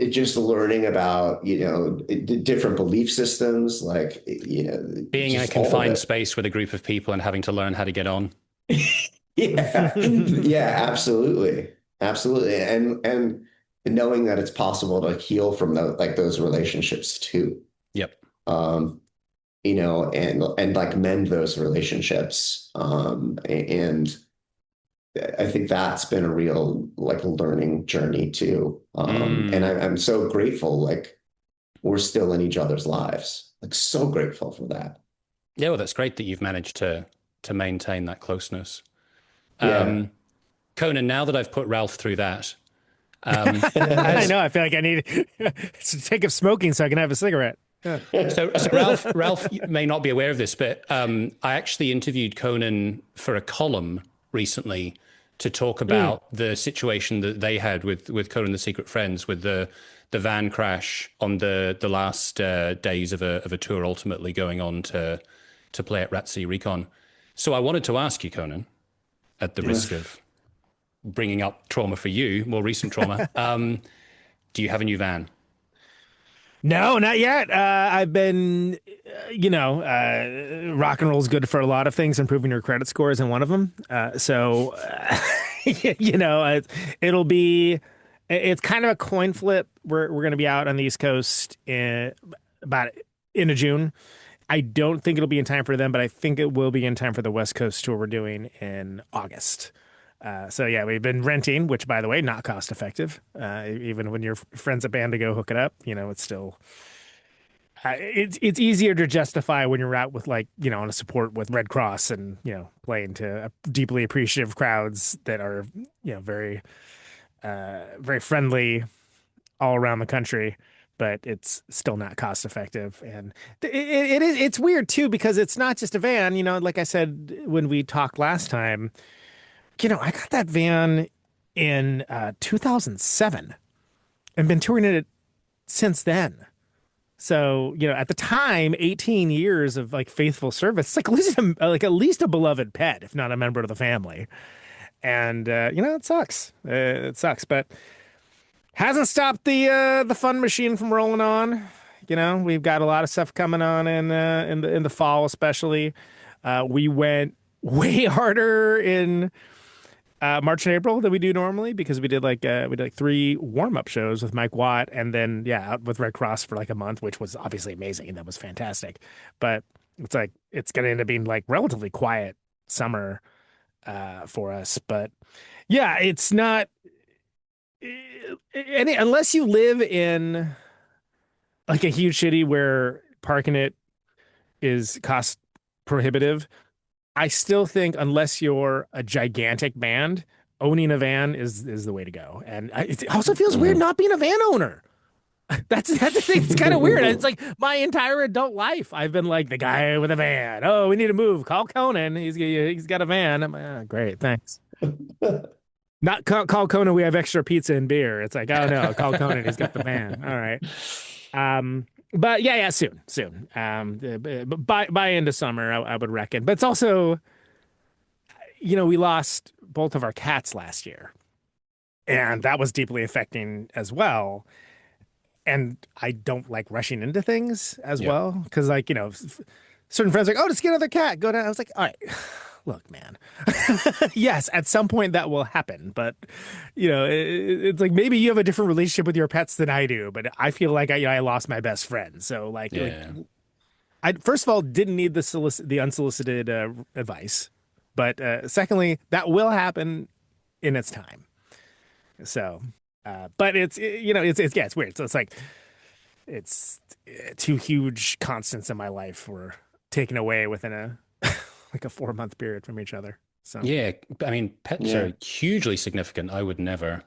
just learning about, different belief systems, like, Being in a just all of confined it. space with a group of people and having to learn how to get on. Yeah, yeah, absolutely. Absolutely. And knowing that it's possible to heal from those relationships too. Yep. Um, and like mend those relationships. And I think that's been a real like learning journey too. And Mm. I'm so grateful, like we're still in each other's lives. Like so grateful for that. Yeah, well, that's great that you've managed to maintain that closeness. Yeah. Um, Conan, now that I've put Ralph through that, I as know. I feel like I need to take up smoking so I can have a cigarette. Yeah. so Ralph may not be aware of this, but I actually interviewed Conan for a column recently to talk Mm. about the situation that they had with Conan the Secret Friends, with the van crash on the last days of a tour, ultimately going on to play at Ratsy Recon. So I wanted to ask you, Conan, at the Yeah. risk of bringing up trauma for you, more recent trauma, do you have a new van? No, not yet. I've been, rock and roll is good for a lot of things. Improving your credit score isn't one of them. It'll be, it's kind of a coin flip. We're going to be out on the East Coast in about into June. I don't think it'll be in time for them, but I think it will be in time for the West Coast tour we're doing in August. So yeah, we've been renting, which by the way, not cost effective. Even when your friends at band to go hook it up, it's still it's easier to justify when you're out with like on a support with Red Cross and playing to deeply appreciative crowds that are very very friendly all around the country. But it's still not cost effective, and it's weird too because it's not just a van. Like I said when we talked last time, I got that van in 2007 and been touring it since then. So, at the time, 18 years of like faithful service, it's like at least a beloved pet, if not a member of the family. And it sucks. It sucks, but hasn't stopped the fun machine from rolling on. We've got a lot of stuff coming on in the fall, especially. We went way harder in March and April than we do normally because we did like 3 warm-up shows with Mike Watt and then out with Red Cross for like a month, which was obviously amazing and that was fantastic. But it's gonna end up being like relatively quiet summer for us. But yeah, it's not any unless you live in like a huge city where parking it is cost prohibitive. I still think unless you're a gigantic band, owning a van is the way to go. And it also feels weird not being a van owner. That's the thing. It's kind of weird. It's like my entire adult life, I've been like the guy with a van. Oh, we need to move. Call Conan. He's got a van. I'm like, oh, great, thanks. Not call Conan. We have extra pizza and beer. It's like, oh no, call Conan. He's got the van. All right. But yeah, soon. By end of summer, I would reckon. But it's also, we lost both of our cats last year, and that was deeply affecting as well. And I don't like rushing into things as Yeah. well because, like, certain friends are like, oh, just get another cat. Go down. I was like, all right, look, man. Yes, at some point that will happen, but it's like maybe you have a different relationship with your pets than I do. But I feel like I lost my best friend. So Yeah. I first of all didn't need the unsolicited advice, but secondly, that will happen in its time. So, but it's weird. So it's like it's two huge constants in my life were taken away within a like a 4 month period from each other. So Yeah. I mean, pets Yeah. are hugely significant. I would never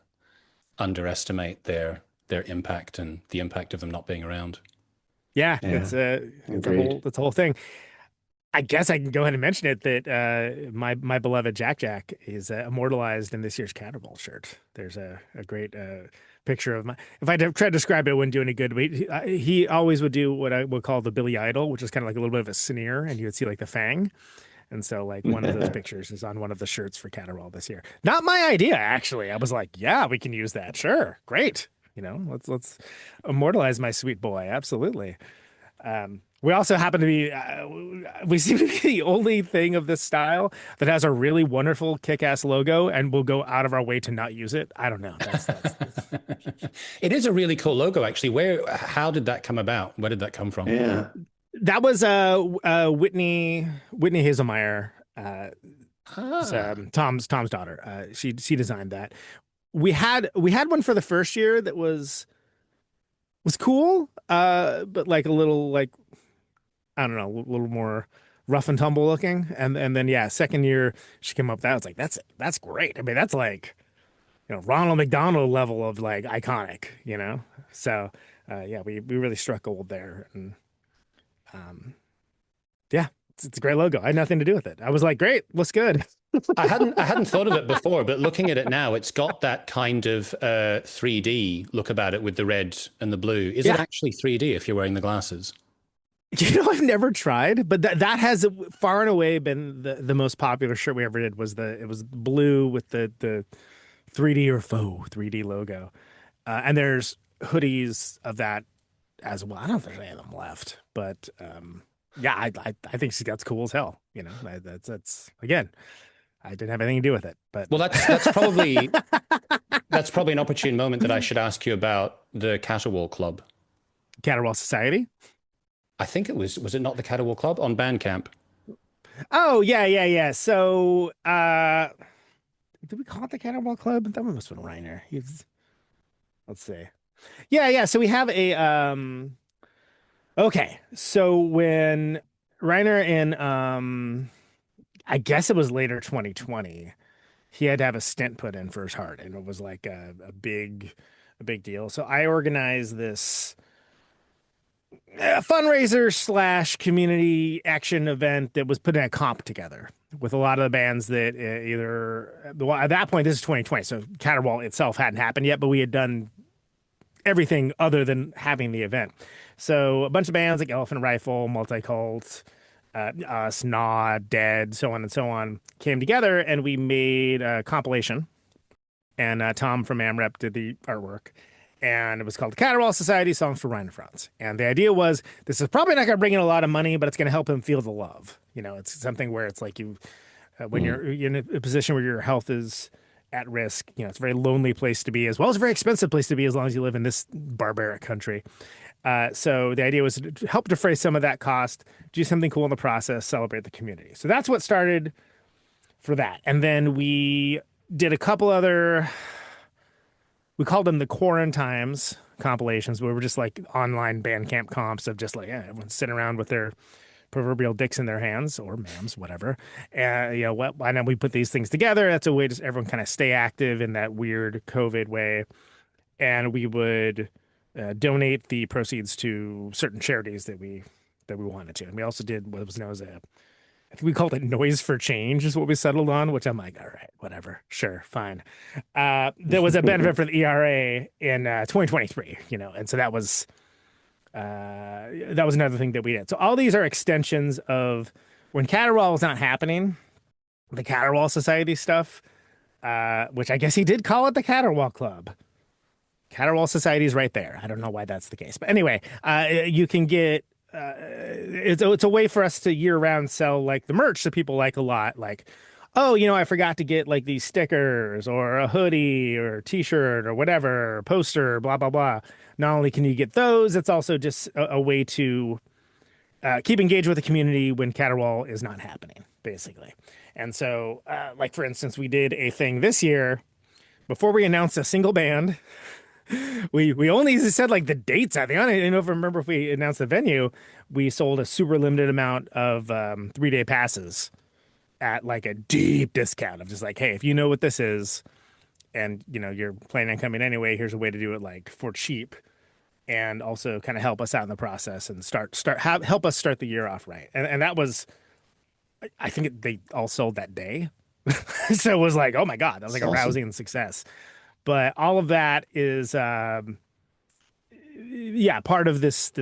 underestimate their impact and the impact of them not being around. yeah, Yeah. Agreed. it's a whole thing. I guess I can go ahead and mention it that my beloved Jack is immortalized in this year's Caterwaul shirt. There's a great picture of my. If I tried to describe it, it wouldn't do any good. But he always would do what I would call the Billy Idol, which is kind of like a little bit of a sneer, and you would see like the fang. And so, like, one of those pictures is on one of the shirts for Caterwaul this year. Not my idea, actually. I was like, yeah, we can use that. Sure, great. Let's immortalize my sweet boy. Absolutely. We also happen to be, we seem to be the only thing of this style that has a really wonderful kick-ass logo, and we'll go out of our way to not use it. I don't know. That's It is a really cool logo, actually. How did that come about? Where did that come from? Yeah. that was Whitney Hazelmeyer, Tom's daughter. She designed that. We had one for the first year that was cool, but like a little, like, I don't know, a little more rough and tumble looking. And then yeah, second year she came up with that. I was like, that's great. I mean, that's like, Ronald McDonald level of like iconic, So yeah, we really struck gold there. And yeah, it's a great logo. I had nothing to do with it. I was like, great, looks good. I hadn't thought of it before, but looking at it now, it's got that kind of 3D look about it with the red and the blue. Is it actually 3D if you're wearing the glasses? I've never tried, but that has far and away been the most popular shirt we ever did. It was blue with the 3D or faux 3D logo, and there's hoodies of that as well. I don't know if there's any of them left, but yeah, I think that's cool as hell. That's again, I didn't have anything to do with it, but well, that's probably that's probably an opportune moment that I should ask you about the Caterwaul Club. Caterwaul Society. I think it was it not the Caterwaul Club on Bandcamp? Oh yeah. So did we call it the Caterwaul Club? That one must have been Reiner. Let's see. Yeah. So we have a okay. So when Reiner in I guess it was later 2020, he had to have a stent put in for his heart, and it was like a big deal. So I organized this fundraiser / community action event that was putting a comp together with a lot of the bands that at that point, this is 2020, so Caterwaul itself hadn't happened yet, but we had done everything other than having the event. So a bunch of bands like Elephant Rifle, Multicult, us, Gnaw, Dead, so on and so on, came together, and we made a compilation. And Tom from AmRep did the artwork. And it was called the Caterwaul Society Songs for Rhino Franz. And the idea was, this is probably not going to bring in a lot of money, but it's going to help him feel the love. It's something where it's like when you're in a position where your health is at risk, it's a very lonely place to be, as well as a very expensive place to be, as long as you live in this barbaric country. So the idea was to help defray some of that cost, do something cool in the process, celebrate the community. So that's what started for that. And then we did a couple other, we called them the Quarantimes compilations, where we're just like online Bandcamp comps of just like, everyone's sitting around with their proverbial dicks in their hands, or mams, whatever. And why not we put these things together? That's a way to everyone kind of stay active in that weird COVID way. And we would donate the proceeds to certain charities that we wanted to. And we also did what was known as a I think we called it Noise for Change is what we settled on, which I'm like, all right, whatever, sure, fine. There was a benefit for the ERA in 2023, and so that was another thing that we did. So all these are extensions of when Caterwaul was not happening, the Caterwaul Society stuff, which I guess he did call it the Caterwaul Club. Caterwaul Society is right there. I don't know why that's the case, but anyway, you can get. It's a way for us to year round sell like the merch that people like a lot. Like, oh, I forgot to get like these stickers or a hoodie or t-shirt or whatever, poster, blah, blah, blah. Not only can you get those, it's also just a way to keep engaged with the community when Caterwaul is not happening, basically. And so, like, for instance, we did a thing this year before we announced a single band. We only said like the dates. I think I don't know if I remember if we announced the venue. We sold a super limited amount of 3-day passes at like a deep discount of just like, hey, if you know what this is, and you're planning on coming anyway, here's a way to do it like for cheap, and also kind of help us out in the process and help us start the year off right. And that was, I think they all sold that day, so it was like, oh my god, that was like a rousing success. But all of that is, part of this.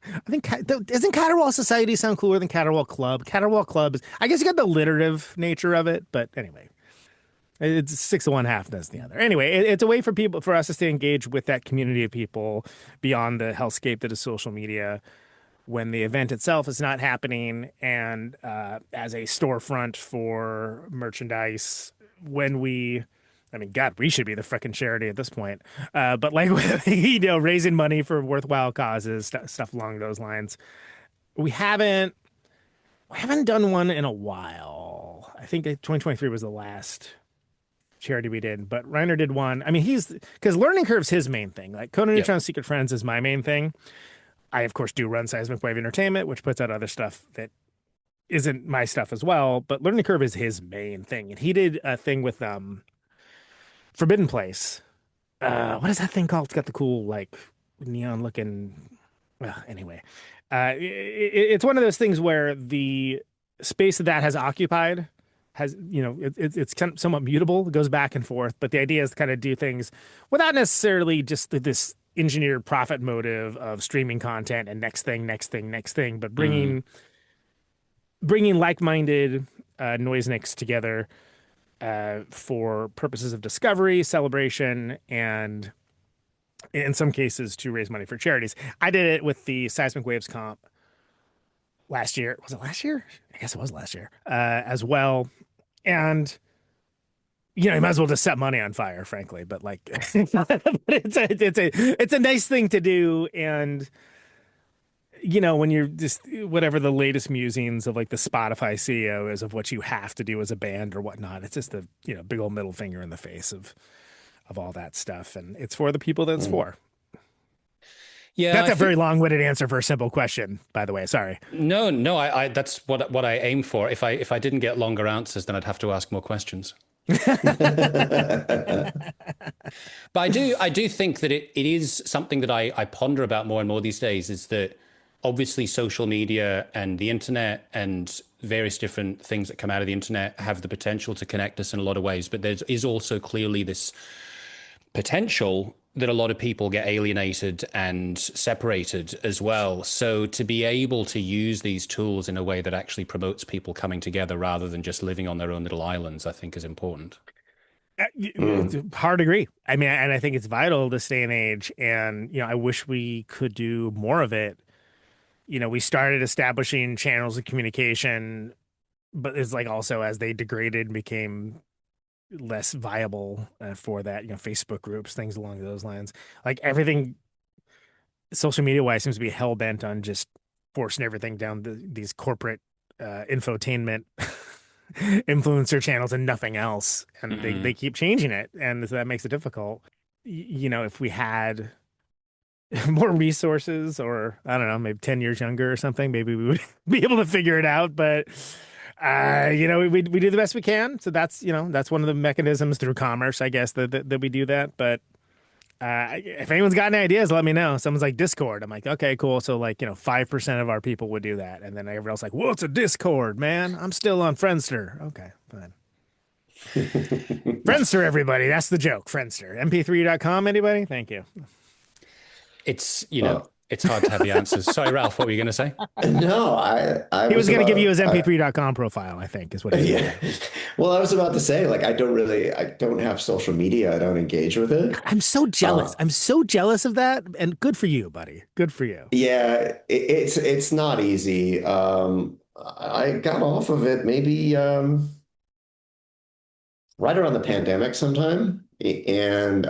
I think doesn't Caterwaul Society sound cooler than Caterwaul Club? Caterwaul Club is, I guess, you got the alliterative nature of it, but anyway, it's 6 of one, half does the other. Anyway, it's a way for us to stay engaged with that community of people beyond the hellscape that is social media when the event itself is not happening, and as a storefront for merchandise when we. I mean, God, we should be the frickin' charity at this point. But like, raising money for worthwhile causes, stuff along those lines. We haven't done one in a while. I think 2023 was the last charity we did, but Reiner did one. I mean, because Learning Curve's his main thing. Like Conan Neutron Secret Friends is my main thing. I, of course, do run Seismic Wave Entertainment, which puts out other stuff that isn't my stuff as well. But Learning Curve is his main thing. And he did a thing with Forbidden Place. What is that thing called? It's got the cool like neon looking. Well, anyway, it's one of those things where the space that has occupied has, it's kind of somewhat mutable. It goes back and forth, but the idea is to kind of do things without necessarily just this engineered profit motive of streaming content and next thing, but bringing like-minded noisenicks together. For purposes of discovery, celebration, and in some cases to raise money for charities. I did it with the Seismic Waves comp last year. Was it last year? I guess it was last year as well. And you might as well just set money on fire, frankly. But like, it's a nice thing to do. And when you're just whatever the latest musings of like the Spotify CEO is of what you have to do as a band or whatnot, it's just a big old middle finger in the face of all that stuff, and it's for the people that it's for. Yeah, that's a very long-winded answer for a simple question, by the way. Sorry. No, I that's what I aim for. If I didn't get longer answers, then I'd have to ask more questions. But I do think that it is something that I ponder about more and more these days, is that obviously social media and the internet and various different things that come out of the internet have the potential to connect us in a lot of ways, but there is also clearly this potential that a lot of people get alienated and separated as well. So to be able to use these tools in a way that actually promotes people coming together rather than just living on their own little islands, I think is important. It's hard to agree. I mean, and I think it's vital this day and age. And, I wish we could do more of it. We started establishing channels of communication, but it's like also as they degraded and became less viable for that, Facebook groups, things along those lines. Like everything social media wise seems to be hell bent on just forcing everything down these corporate infotainment influencer channels and nothing else. And they keep changing it. And so that makes it difficult. If we had more resources, or I don't know, maybe 10 years younger or something, maybe we would be able to figure it out. But we do the best we can. So that's one of the mechanisms through commerce, I guess, that we do that. But if anyone's got any ideas, let me know. Someone's like Discord. I'm like, okay, cool. So like, 5% of our people would do that. And then everyone else like, what's a Discord, man? I'm still on Friendster. Okay, fine. Friendster, everybody. That's the joke. Friendster. mp3.com, anybody? Thank you. It's, it's hard to have the answers. Sorry, Ralph, what were you going to say? No, he was going to give you his mp3.com profile, I think, is what he yeah. Well, I was about to say, like, I don't have social media. I don't engage with it. I'm so jealous. I'm so jealous of that. And good for you, buddy. Good for you. Yeah, it's not easy. I got off of it maybe right around the pandemic sometime. And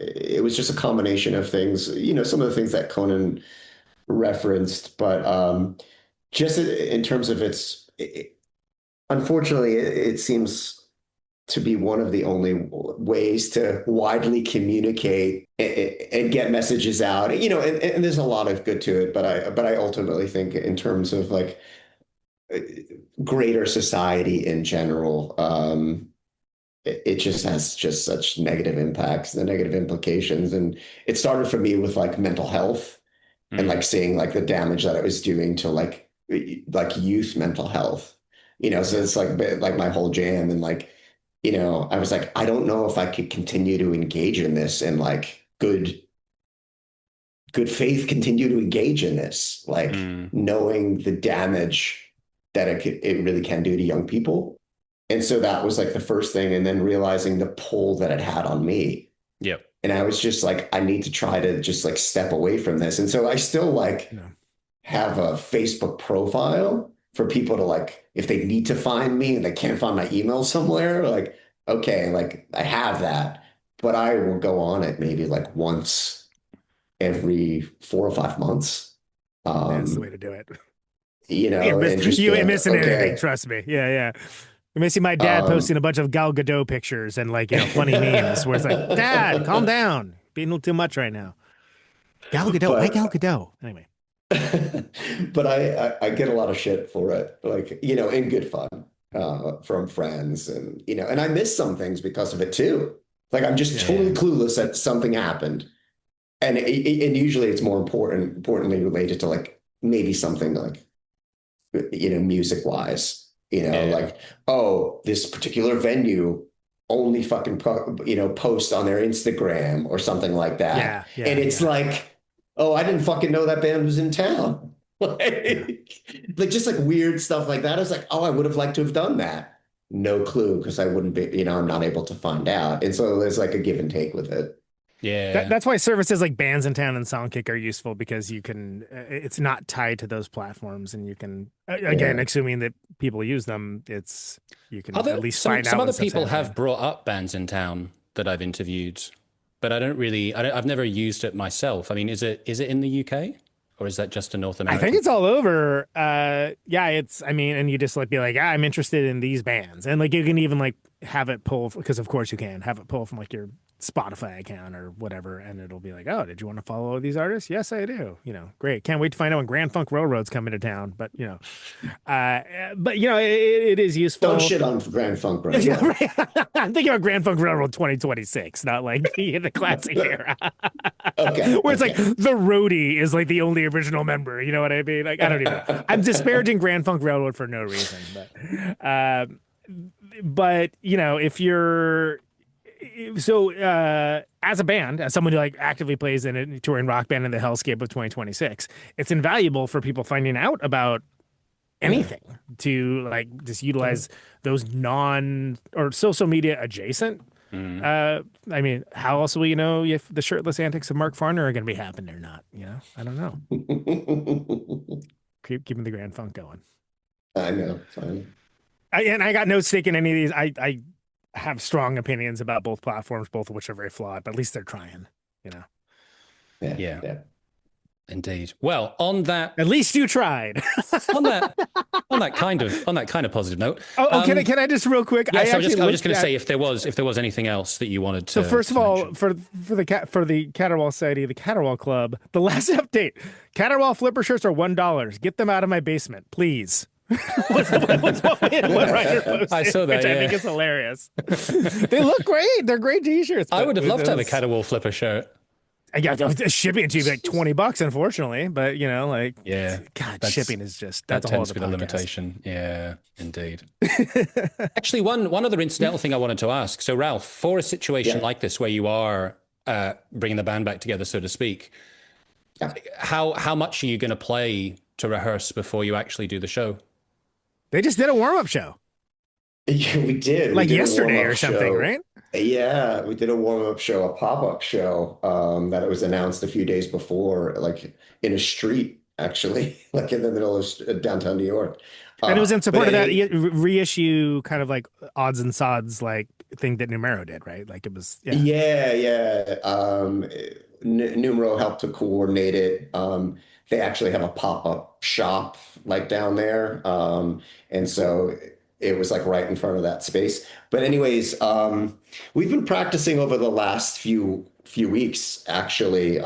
it was just a combination of things, some of the things that Conan referenced, but just in terms of unfortunately, it seems to be one of the only ways to widely communicate and get messages out, and there's a lot of good to it, but I ultimately think in terms of like greater society in general, it just has just such negative impacts, the negative implications. And it started for me with like mental health and like seeing like the damage that it was doing to like youth mental health, so it's like my whole jam. And like, I was like, I don't know if I could continue to engage in this and like good faith, continue to engage in this, like knowing the damage that it really can do to young people. And so that was like the first thing. And then realizing the pull that it had on me. Yep. And I was just like, I need to try to just like step away from this. And so I still like have a Facebook profile for people to like, if they need to find me and they can't find my email somewhere, like, okay, like I have that, but I will go on it maybe like once every 4 or 5 months. That's the way to do it. You ain't missing anything. Trust me. Yeah. You may see my dad posting a bunch of Gal Gadot pictures and like, funny memes where it's like, Dad, calm down. Being a little too much right now. Gal Gadot. Why Gal Gadot? Anyway. But I get a lot of shit for it, like, in good fun from friends and, and I miss some things because of it too. Like I'm just totally clueless that something happened. And usually it's more importantly related to like maybe something like, music wise. Like, oh, this particular venue only fucking post on their Instagram or something like that. Yeah, and it's like, oh, I didn't fucking know that band was in town. like just like weird stuff like that. I was like, oh, I would have liked to have done that. No clue, because I wouldn't be, I'm not able to find out. And so there's like a give and take with it. Yeah, that's why services like Bands in Town and Songkick are useful, because you can, it's not tied to those platforms, and you can, again, assuming that people use them, you can at least find out. Some other people have brought up Bands in Town that I've interviewed, but I've never used it myself. I mean, is it in the UK, or is that just a North America? I think it's all over. And you just like be like, I'm interested in these bands, and like you can even like have it pull, because of course you can have it pull from like your Spotify account or whatever, and it'll be like, oh, did you want to follow these artists? Yes, I do. Great. Can't wait to find out when Grand Funk Railroad's coming to town. But it is useful. Don't shit on Grand Funk Railroad. I'm thinking about Grand Funk Railroad 2026, not like the classic era. Okay. Where it's like the roadie is like the only original member. You know what I mean? Like, I don't even know. I'm disparaging Grand Funk Railroad for no reason, but if you're as a band, as someone who like actively plays in a touring rock band in the hellscape of 2026, it's invaluable for people finding out about anything to like just utilize those non or social media adjacent. I mean, how else will you know if the shirtless antics of Mark Farner are going to be happening or not? I don't know. Keeping the Grand Funk going. I know. Fine. I got no stake in any of these. I have strong opinions about both platforms, both of which are very flawed, but at least they're trying, Yeah. Indeed. Well, on that, at least you tried. on that kind of positive note. Can I just real quick? Yeah, I was just going to say if there was anything else that you wanted to. So first of all, for the Caterwaul Society, the Caterwaul Club, the last update: Caterwaul flipper shirts are $1. Get them out of my basement, please. What's what Ryder posted, I saw that, which I think yeah. is hilarious. They look great. They're great t-shirts. I but would have loved to have a those- Caterwaul flipper shirt. Yeah, shipping it to you like $20, unfortunately. But like, Yeah, God, that's shipping is just that that's a whole tends other to be the podcast. limitation. Yeah, indeed. Actually, one other incidental thing I wanted to ask. So, Ralph, for a situation Yeah. like this where you are bringing the band back together, so to speak, Yeah. how much are you going to play to rehearse before you actually do the show? They just did a warm-up show Yeah, we did. We like did a yesterday warm-up or something, show. right? Yeah, we did a warm-up show, a pop-up show, that it was announced a few days before, like in a street, actually, like in the middle of downtown New York. And it was in But support of that anyway, reissue kind of like odds and sods like thing that Numero did, right? Like it was, yeah. yeah, yeah. Numero helped to coordinate it. They actually have a pop-up shop like down there. And so it was like right in front of that space. But anyways, we've been practicing over the last few weeks actually,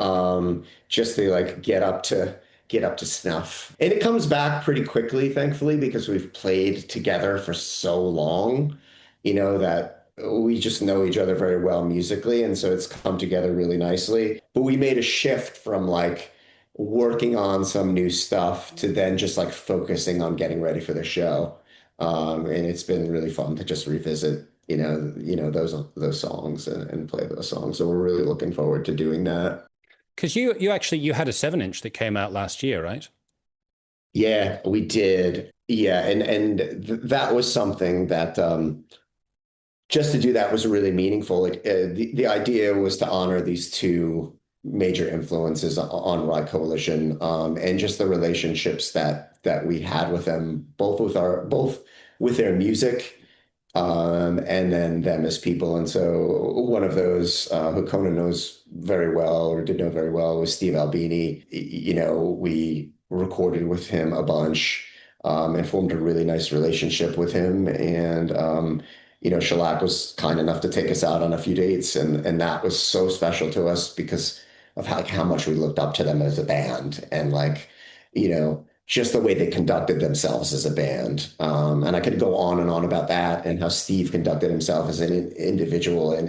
just to like get up to snuff. And it comes back pretty quickly, thankfully, because we've played together for so long, that we just know each other very well musically, and so it's come together really nicely. But we made a shift from like working on some new stuff to then just like focusing on getting ready for the show. And it's been really fun to just revisit, those songs and play those songs. So we're really looking forward to doing that. Because you had a 7-inch that came out last year, right? Yeah, we did. Yeah, and that was something that just to do that was really meaningful. Like the idea was to honor these two major influences on Rye Coalition, and just the relationships that we had with them, both with their music, and then them as people. And so one of those who Conan knows very well or did know very well was Steve Albini. We recorded with him a bunch, and formed a really nice relationship with him. And Shellac was kind enough to take us out on a few dates, and that was so special to us because of how much we looked up to them as a band, and like, just the way they conducted themselves as a band. And I could go on and on about that and how Steve conducted himself as an individual. And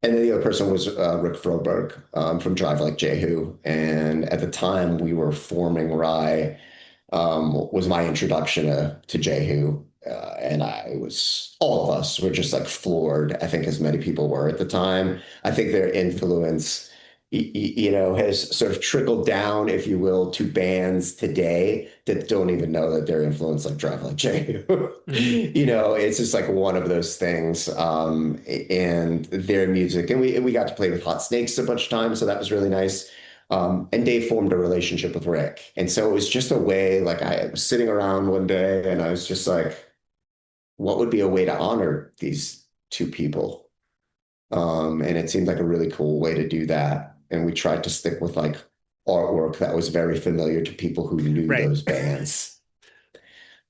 then the other person was Rick Froberg, from Drive Like Jehu. And at the time we were forming Rye, was my introduction to Jehu. And all of us were just like floored, I think, as many people were at the time. I think their influence, has sort of trickled down, if you will, to bands today that don't even know that they're influenced like Drive Like Jehu. It's just like one of those things. And their music, and we got to play with Hot Snakes a bunch of times, so that was really nice. And Dave formed a relationship with Rick. And so it was just a way, like I was sitting around one day and I was just like, what would be a way to honor these two people? And it seemed like a really cool way to do that. And we tried to stick with like artwork that was very familiar to people who knew Right. those bands.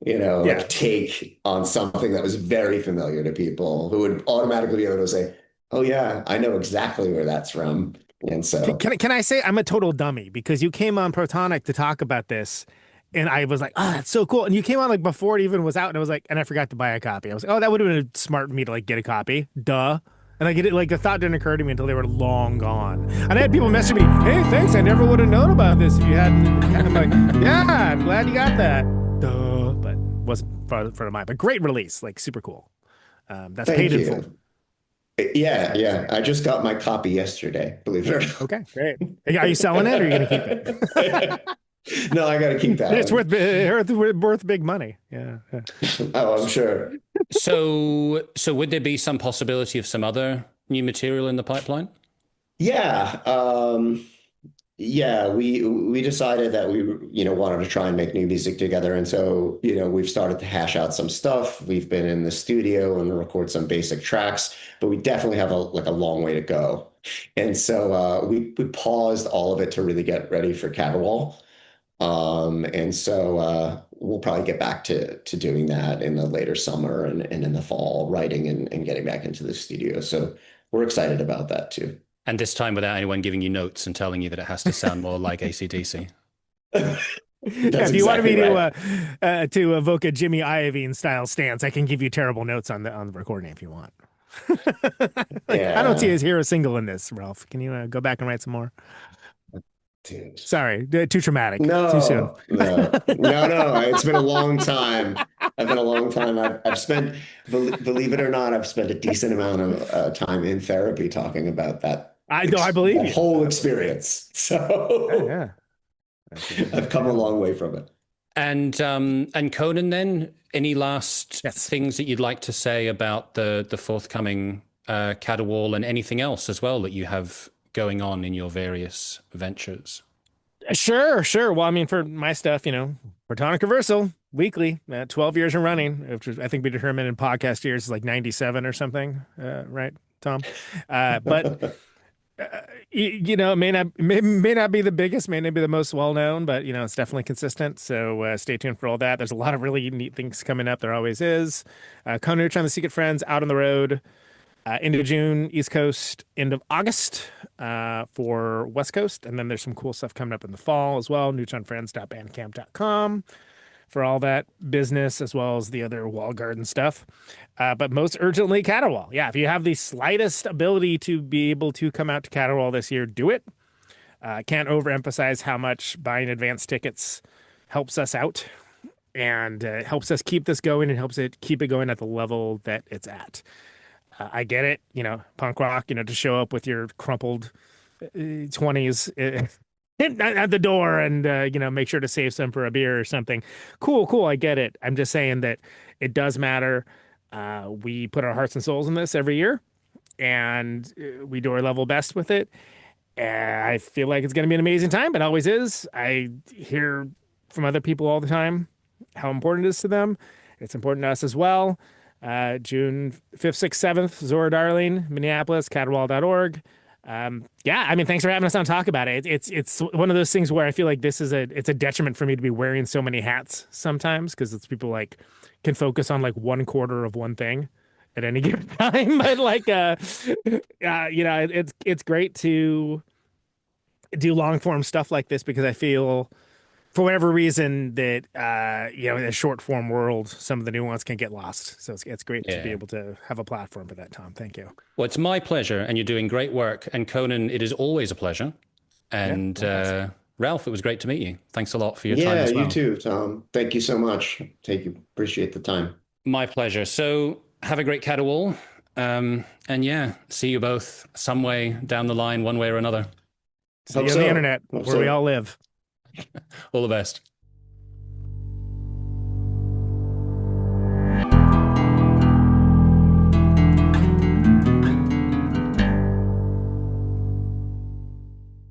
Yeah. Like take on something that was very familiar to people who would automatically be able to say, oh yeah, I know exactly where that's from. And so Can I say I'm a total dummy because you came on Protonic to talk about this, and I was like, oh, that's so cool. And you came on like before it even was out, and I was like, and I forgot to buy a copy. I was like, oh, that would have been smart of me to like get a copy. Duh. And I get it, like the thought didn't occur to me until they were long gone. And I had people message me, hey, thanks, I never would have known about this if you hadn't. I'm like, yeah, I'm glad you got that. Duh. But wasn't front of mind. But great release, like super cool. That's thank paid in you. full. Yeah. I just got my copy yesterday, believe it or not. Okay, great. Are you selling it or are you going to keep it? No, I got to keep that. It's worth big money. Yeah. Oh, I'm sure. So would there be some possibility of some other new material in the pipeline? Yeah. We decided that we, wanted to try and make new music together. And so, we've started to hash out some stuff. We've been in the studio and record some basic tracks, but we definitely have a long way to go. And so we paused all of it to really get ready for Caterwaul. And so we'll probably get back to doing that in the later summer and in the fall, writing and getting back into the studio. So we're excited about that too. And this time without anyone giving you notes and telling you that it has to sound more like AC/DC. Yeah, That's if you wanted exactly me right. to evoke a Jimmy Iovine style stance, I can give you terrible notes on the recording if you want. Like, I don't see Yeah, his hero single in this, Ralph. Can you go back and write some more? dude. Sorry, too traumatic, too soon. No. It's been a long time. I've been a long time. I've spent, believe it or not, I've spent a decent amount of time in therapy talking about I know, I believe that you. whole experience. So Yeah, I've come a long way from it. And Conan, then, any last yes. things that you'd like to say about the forthcoming Caterwaul and anything else as well that you have going on in your various ventures? Sure. Well, I mean, for my stuff, Protonic Reversal weekly, 12 years and running, which I think we determined in podcast years is like 97 or something, right, Tom? But it may not be the biggest, may not be the most well known, but it's definitely consistent. So stay tuned for all that. There's a lot of really neat things coming up. There always is. Conan Neutron, The Secret Friends, out on the road. End of June, East Coast, end of August for West Coast. And then there's some cool stuff coming up in the fall as well. neutronfriends.bandcamp.com for all that business, as well as the other wall garden stuff. But most urgently, Caterwaul. Yeah, if you have the slightest ability to be able to come out to Caterwaul this year, do it. Can't overemphasize how much buying advance tickets helps us out and helps us keep this going and helps it keep it going at the level that it's at. I get it, punk rock, to show up with your crumpled 20s at the door and, make sure to save some for a beer or something. Cool. I get it. I'm just saying that it does matter. We put our hearts and souls in this every year and we do our level best with it. And I feel like it's going to be an amazing time. It always is. I hear from other people all the time how important it is to them. It's important to us as well. June 5th, 6th, 7th, Zora Darling, Minneapolis, caterwaul.org. Thanks for having us on Talk About It. It's one of those things where I feel like it's a detriment for me to be wearing so many hats sometimes because it's people like can focus on like one quarter of one thing at any given time. But it's great to do long form stuff like this because I feel for whatever reason that in a short form world, some of the nuance can get lost. So it's great to be able to have a platform for that, Tom. Thank you. Well, it's my pleasure, and you're doing great work. And Conan, it is always a pleasure. And Ralph, it was great to meet you. Thanks a lot for your time as well. Yeah, you too, Tom. Thank you so much. Appreciate the time. My pleasure. So have a great Caterwaul. See you both some way down the line, one way or another. See you on the internet, where we all live. All the best.